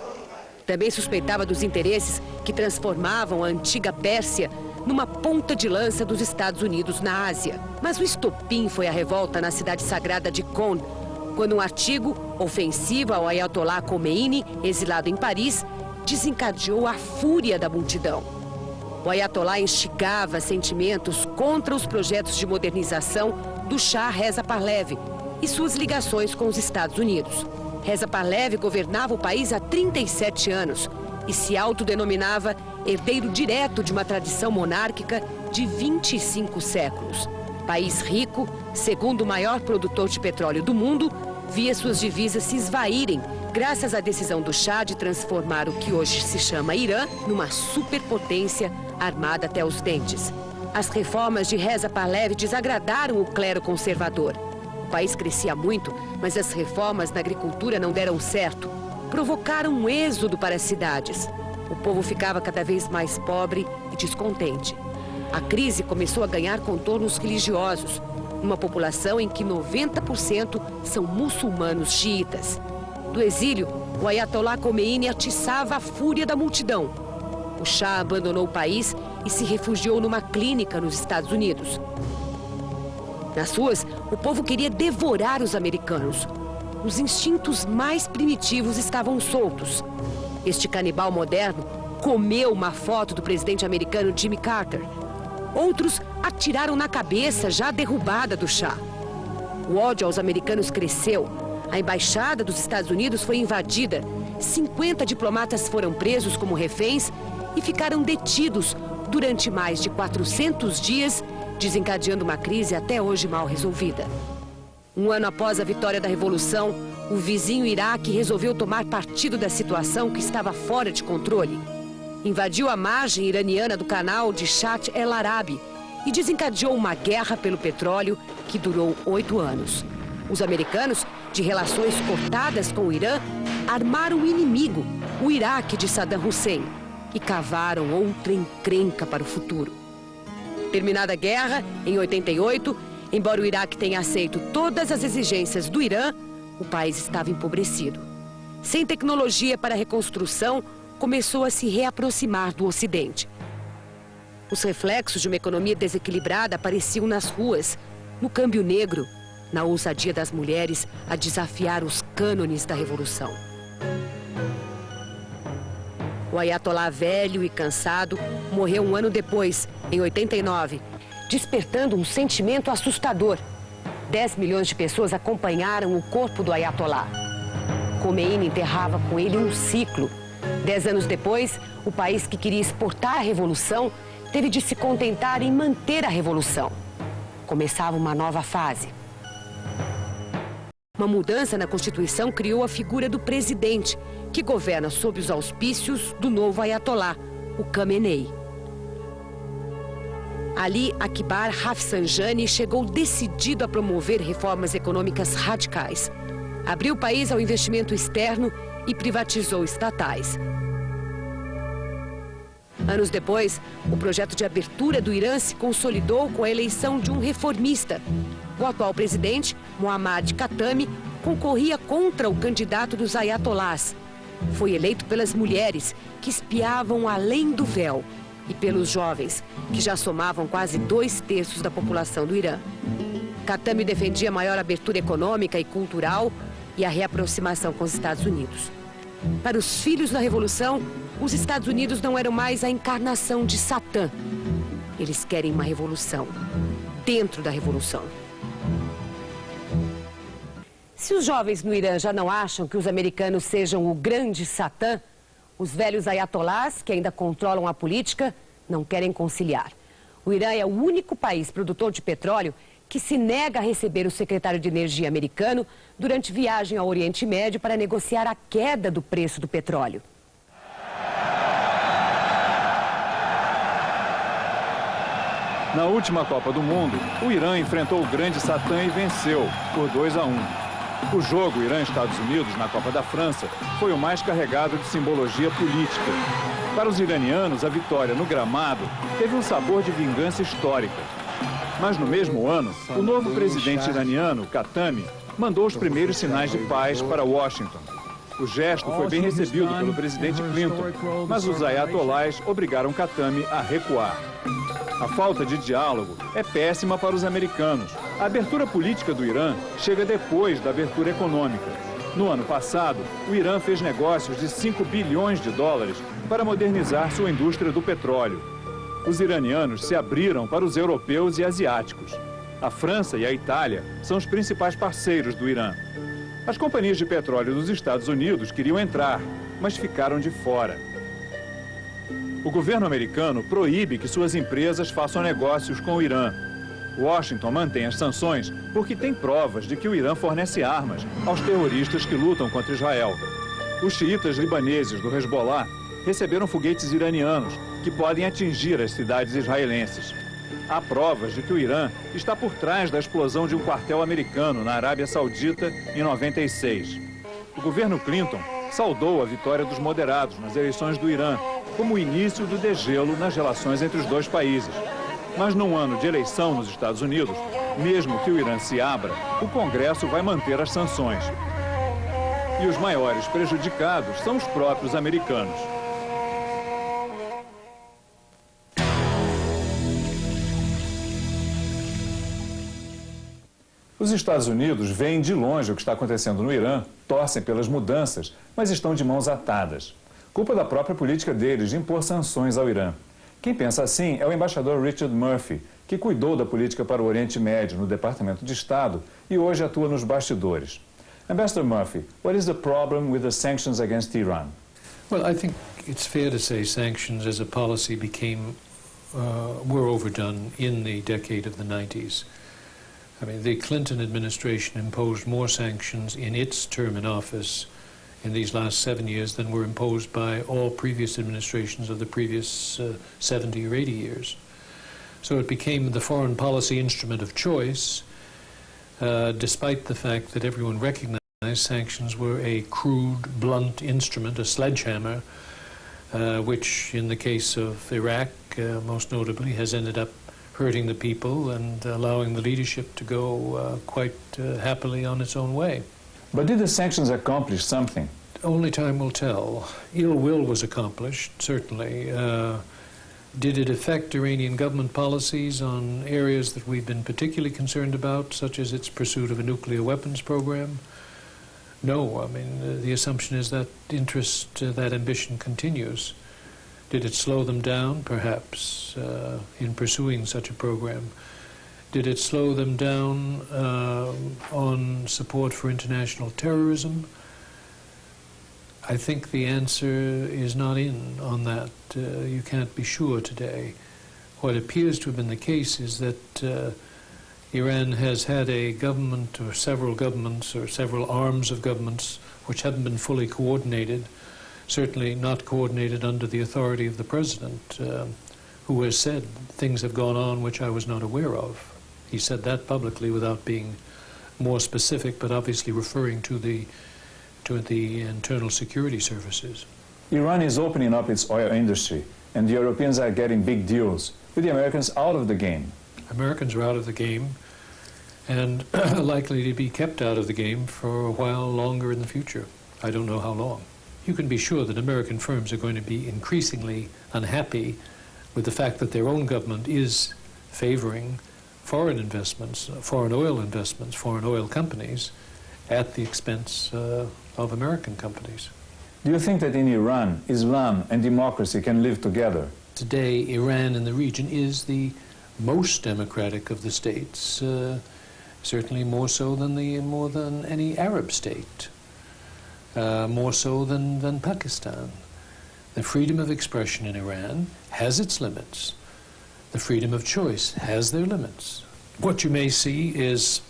Também suspeitava dos interesses que transformavam a antiga Pérsia numa ponta de lança dos Estados Unidos na Ásia. Mas o estopim foi a revolta na cidade sagrada de Qom, quando um artigo ofensivo ao Ayatollah Khomeini, exilado em Paris, desencadeou a fúria da multidão. O Ayatollah instigava sentimentos contra os projetos de modernização do Shah Reza Pahlavi e suas ligações com os Estados Unidos. Reza Pahlavi governava o país há 37 anos e se autodenominava herdeiro direto de uma tradição monárquica de 25 séculos. País rico, segundo o maior produtor de petróleo do mundo, via suas divisas se esvaírem graças à decisão do Shah de transformar o que hoje se chama Irã numa superpotência armada até os dentes. As reformas de Reza Pahlavi desagradaram o clero conservador. O país crescia muito, mas as reformas na agricultura não deram certo. Provocaram um êxodo para as cidades. O povo ficava cada vez mais pobre e descontente. A crise começou a ganhar contornos religiosos, numa população em que 90% são muçulmanos xiitas. Do exílio, o Ayatollah Khomeini atiçava a fúria da multidão. O Shah abandonou o país e se refugiou numa clínica nos Estados Unidos. Nas ruas, o povo queria devorar os americanos. Os instintos mais primitivos estavam soltos. Este canibal moderno comeu uma foto do presidente americano Jimmy Carter. Outros atiraram na cabeça já derrubada do Shah. O ódio aos americanos cresceu. A embaixada dos Estados Unidos foi invadida. 50 diplomatas foram presos como reféns e ficaram detidos durante mais de 400 dias, desencadeando uma crise até hoje mal resolvida. Um ano após a vitória da Revolução, o vizinho Iraque resolveu tomar partido da situação que estava fora de controle. Invadiu a margem iraniana do canal de Shatt el-Arabi e desencadeou uma guerra pelo petróleo que durou 8 anos. Os americanos, de relações cortadas com o Irã, armaram o inimigo, o Iraque de Saddam Hussein, e cavaram outra encrenca para o futuro. Terminada a guerra, em 88, embora o Iraque tenha aceito todas as exigências do Irã, o país estava empobrecido. Sem tecnologia para a reconstrução, começou a se reaproximar do Ocidente. Os reflexos de uma economia desequilibrada apareciam nas ruas, no câmbio negro, na ousadia das mulheres a desafiar os cânones da Revolução. O Ayatollah, velho e cansado, morreu um ano depois, em 89, despertando um sentimento assustador. 10 milhões de pessoas acompanharam o corpo do Ayatollah. Khomeini enterrava com ele um ciclo. 10 anos depois, o país que queria exportar a revolução teve de se contentar em manter a revolução. Começava uma nova fase. Uma mudança na Constituição criou a figura do presidente, que governa sob os auspícios do novo Ayatollah, o Khamenei. Ali Akbar Rafsanjani chegou decidido a promover reformas econômicas radicais. Abriu o país ao investimento externo e privatizou estatais. Anos depois, o projeto de abertura do Irã se consolidou com a eleição de um reformista. O atual presidente, Mohammad Khatami, concorria contra o candidato dos ayatollahs. Foi eleito pelas mulheres, que espiavam além do véu, e pelos jovens, que já somavam quase 2/3 da população do Irã. Khatami defendia maior abertura econômica e cultural e a reaproximação com os Estados Unidos. Para os filhos da Revolução, os Estados Unidos não eram mais a encarnação de Satã. Eles querem uma revolução, dentro da revolução. Se os jovens no Irã já não acham que os americanos sejam o grande Satã, os velhos ayatollahs, que ainda controlam a política, não querem conciliar. O Irã é o único país produtor de petróleo que se nega a receber o secretário de Energia americano durante viagem ao Oriente Médio para negociar a queda do preço do petróleo. Na última Copa do Mundo, o Irã enfrentou o grande Satã e venceu por 2-1. O jogo Irã-Estados Unidos na Copa da França foi o mais carregado de simbologia política. Para os iranianos, a vitória no gramado teve um sabor de vingança histórica. Mas no mesmo ano, o novo presidente iraniano, Khatami, mandou os primeiros sinais de paz para Washington. O gesto foi bem recebido pelo presidente Clinton, mas os ayatolás obrigaram Khatami a recuar. A falta de diálogo é péssima para os americanos. A abertura política do Irã chega depois da abertura econômica. No ano passado, o Irã fez negócios de 5 bilhões de dólares para modernizar sua indústria do petróleo. Os iranianos se abriram para os europeus e asiáticos. A França e a Itália são os principais parceiros do Irã. As companhias de petróleo dos Estados Unidos queriam entrar, mas ficaram de fora. O governo americano proíbe que suas empresas façam negócios com o Irã. Washington mantém as sanções porque tem provas de que o Irã fornece armas aos terroristas que lutam contra Israel. Os xiitas libaneses do Hezbollah receberam foguetes iranianos que podem atingir as cidades israelenses. Há provas de que o Irã está por trás da explosão de um quartel americano na Arábia Saudita em 96. O governo Clinton saudou a vitória dos moderados nas eleições do Irã como o início do degelo nas relações entre os dois países. Mas num ano de eleição nos Estados Unidos, mesmo que o Irã se abra, o Congresso vai manter as sanções. E os maiores prejudicados são os próprios americanos. Os Estados Unidos veem de longe o que está acontecendo no Irã, torcem pelas mudanças, mas estão de mãos atadas. Culpa da própria política deles de impor sanções ao Irã. Quem pensa assim é o embaixador Richard Murphy, que cuidou da política para o Oriente Médio no Departamento de Estado e hoje atua nos bastidores. Ambassador Murphy, what is the problem with the sanctions against Iran? Well, I think it's fair to say sanctions as a policy were overdone in the decade of the 90s. I mean, the Clinton administration imposed more sanctions in its term in office in these last 7 years than were imposed by all previous administrations of the previous 70 or 80 years. So it became the foreign policy instrument of choice, despite the fact that everyone recognized sanctions were a crude, blunt instrument, a sledgehammer, which in the case of Iraq, most notably, has ended up hurting the people and allowing the leadership to go quite happily on its own way. But did the sanctions accomplish something? Only time will tell. Ill will was accomplished, certainly. Did it affect Iranian government policies on areas that we've been particularly concerned about, such as its pursuit of a nuclear weapons program? No, I mean, the assumption is that interest, that ambition continues. Did it slow them down? Perhaps, in pursuing such a program. Did it slow them down on support for international terrorism? I think the answer is not in on that. You can't be sure today. What appears to have been the case is that Iran has had a government or several governments or several arms of governments which haven't been fully coordinated, certainly not coordinated under the authority of the president, who has said things have gone on which I was not aware of. He said that publicly without being more specific, but obviously referring to the internal security services. Iran is opening up its oil industry, and the Europeans are getting big deals, with the Americans out of the game. Americans are out of the game and likely to be kept out of the game for a while longer in the future. I don't know how long. You can be sure that American firms are going to be increasingly unhappy with the fact that their own government is favoring foreign investments, foreign oil investments, foreign oil companies at the expense of American companies. Do you think that in Iran, Islam and democracy can live together? Today, Iran in the region is the most democratic of the states, certainly more so than any Arab state, more so than Pakistan. The freedom of expression in Iran has its limits. The freedom of choice has their limits. What you may see is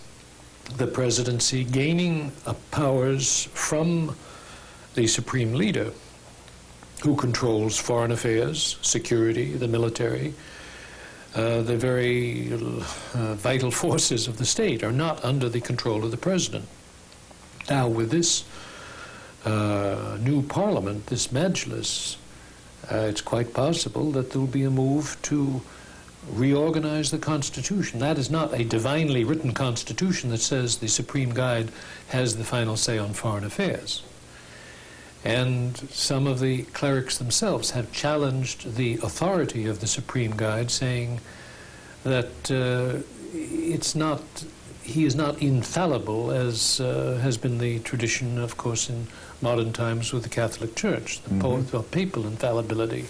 the presidency gaining powers from the supreme leader, who controls foreign affairs, security, the military. The very vital forces of the state are not under the control of the president. Now, with this new parliament, this Majlis, it's quite possible that there will be a move to reorganize the Constitution. That is not a divinely written Constitution that says the Supreme Guide has the final say on foreign affairs. And some of the clerics themselves have challenged the authority of the Supreme Guide, saying that he is not infallible, as has been the tradition, of course, in modern times with the Catholic Church, the papal infallibility.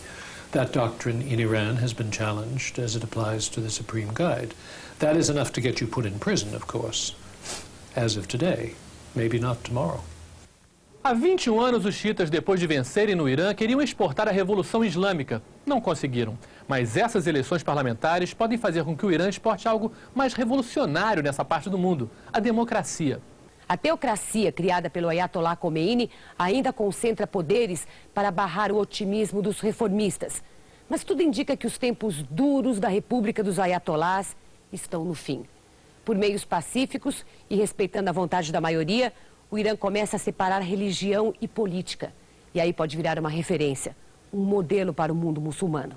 That doctrine in Iran has been challenged as it applies to the Supreme Guide. That is enough to get you put in prison, of course, as of today, maybe not tomorrow. Há 21 anos, os xiitas, depois de vencerem no Irã, queriam exportar a Revolução Islâmica. Não conseguiram. Mas essas eleições parlamentares podem fazer com que o Irã exporte algo mais revolucionário nessa parte do mundo, a democracia. A teocracia criada pelo Ayatollah Khomeini ainda concentra poderes para barrar o otimismo dos reformistas. Mas tudo indica que os tempos duros da República dos Ayatollahs estão no fim. Por meios pacíficos e respeitando a vontade da maioria, o Irã começa a separar religião e política. E aí pode virar uma referência, um modelo para o mundo muçulmano.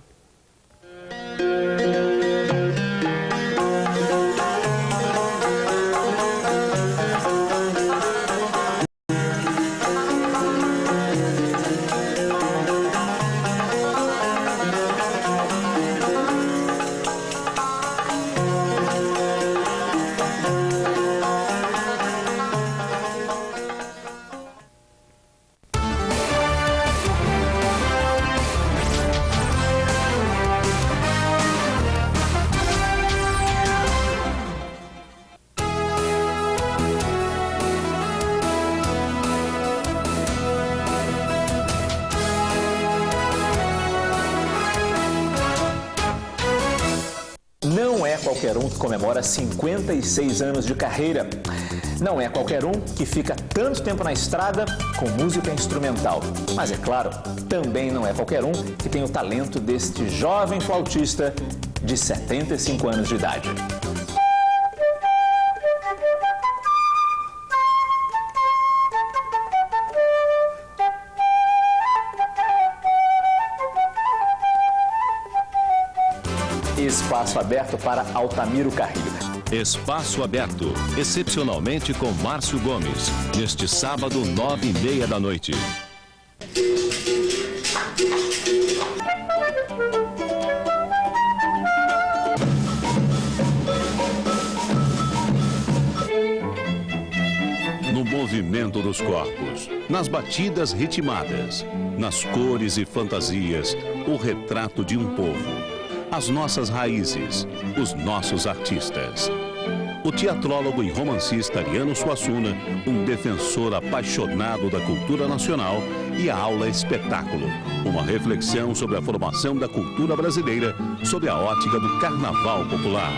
Não é qualquer um que comemora 56 anos de carreira. Não é qualquer um que fica tanto tempo na estrada com música instrumental. Mas é claro, também não é qualquer um que tem o talento deste jovem flautista de 75 anos de idade. Espaço aberto para Altamiro Carrilho. Espaço aberto, excepcionalmente com Márcio Gomes, neste sábado, 9h30 da noite. No movimento dos corpos, nas batidas ritmadas, nas cores e fantasias, o retrato de um povo. As nossas raízes, os nossos artistas. O teatrólogo e romancista Ariano Suassuna, um defensor apaixonado da cultura nacional, e a aula espetáculo, uma reflexão sobre a formação da cultura brasileira sob a ótica do carnaval popular.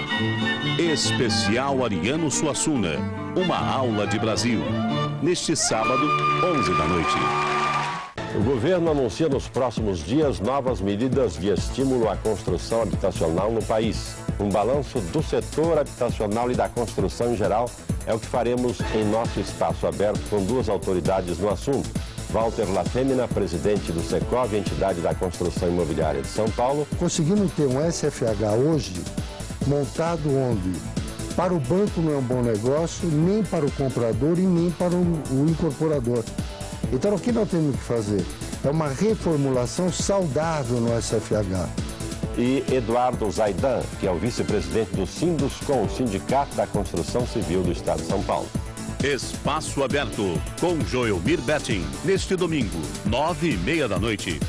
Especial Ariano Suassuna, uma aula de Brasil, neste sábado, 11 da noite. O governo anuncia nos próximos dias novas medidas de estímulo à construção habitacional no país. Um balanço do setor habitacional e da construção em geral é o que faremos em nosso espaço aberto com duas autoridades no assunto. Walter Lafêmina, presidente do Secov, entidade da construção imobiliária de São Paulo. Conseguimos ter um SFH hoje montado onde para o banco não é um bom negócio, nem para o comprador e nem para o incorporador. Então, o que nós temos que fazer? É uma reformulação saudável no SFH. E Eduardo Zaidan, que é o vice-presidente do Sinduscom, o Sindicato da Construção Civil do Estado de São Paulo. Espaço aberto com Joelmir Betting, neste domingo, 9h30 da noite.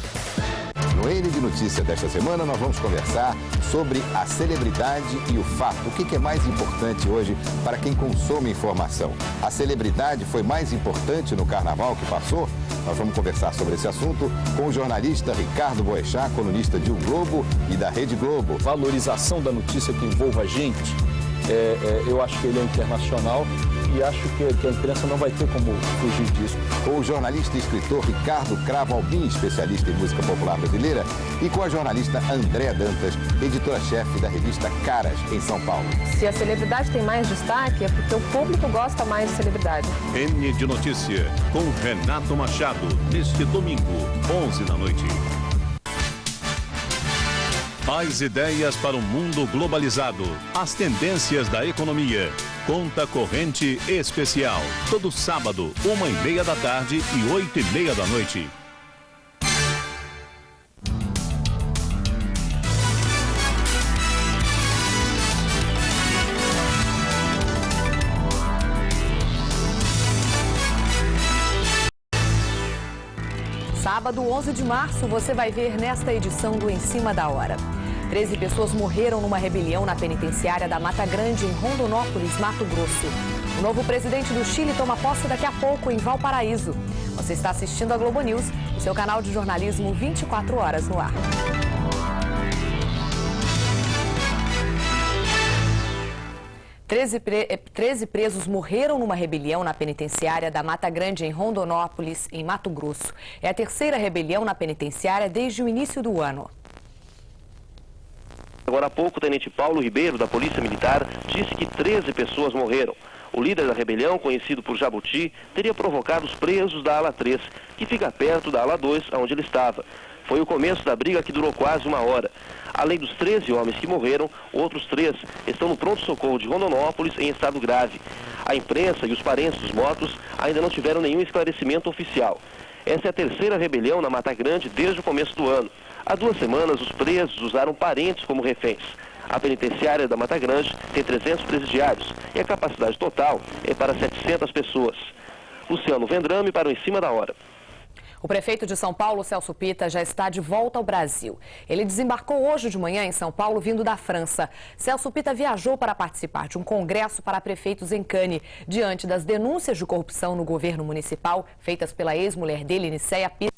No N de Notícia desta semana, nós vamos conversar sobre a celebridade e o fato. O que é mais importante hoje para quem consome informação? A celebridade foi mais importante no carnaval que passou? Nós vamos conversar sobre esse assunto com o jornalista Ricardo Boechat, colunista de O Globo e da Rede Globo. Valorização da notícia que envolva a gente, eu acho que ele é internacional e acho que a imprensa não vai ter como fugir disso. Com o jornalista e escritor Ricardo Cravo Albim, especialista em música popular brasileira, e com a jornalista Andréa Dantas, editora-chefe da revista Caras, em São Paulo. Se a celebridade tem mais destaque, é porque o público gosta mais de celebridade. N de Notícia, com Renato Machado, neste domingo, 11 da noite. As ideias para um mundo globalizado, as tendências da economia. Conta Corrente Especial, todo sábado, 1h30 da tarde e 8h30 da noite. Sábado, 11 de março, você vai ver nesta edição do Em Cima da Hora. 13 pessoas morreram numa rebelião na penitenciária da Mata Grande, em Rondonópolis, Mato Grosso. O novo presidente do Chile toma posse daqui a pouco em Valparaíso. Você está assistindo a Globo News, o seu canal de jornalismo 24 horas no ar. Treze presos morreram numa rebelião na penitenciária da Mata Grande, em Rondonópolis, em Mato Grosso. É a terceira rebelião na penitenciária desde o início do ano. Agora há pouco, o tenente Paulo Ribeiro, da Polícia Militar, disse que 13 pessoas morreram. O líder da rebelião, conhecido por Jabuti, teria provocado os presos da ala 3, que fica perto da ala 2, onde ele estava. Foi o começo da briga que durou quase 1 hora. Além dos 13 homens que morreram, outros 3 estão no pronto-socorro de Rondonópolis em estado grave. A imprensa e os parentes dos mortos ainda não tiveram nenhum esclarecimento oficial. Essa é a terceira rebelião na Mata Grande desde o começo do ano. Há 2 semanas, os presos usaram parentes como reféns. A penitenciária da Mata Grande tem 300 presidiários e a capacidade total é para 700 pessoas. Luciano Vendrame para o Em Cima da Hora. O prefeito de São Paulo, Celso Pitta, já está de volta ao Brasil. Ele desembarcou hoje de manhã em São Paulo, vindo da França. Celso Pitta viajou para participar de um congresso para prefeitos em Cannes. Diante das denúncias de corrupção no governo municipal, feitas pela ex-mulher dele, Nicéia Pitta,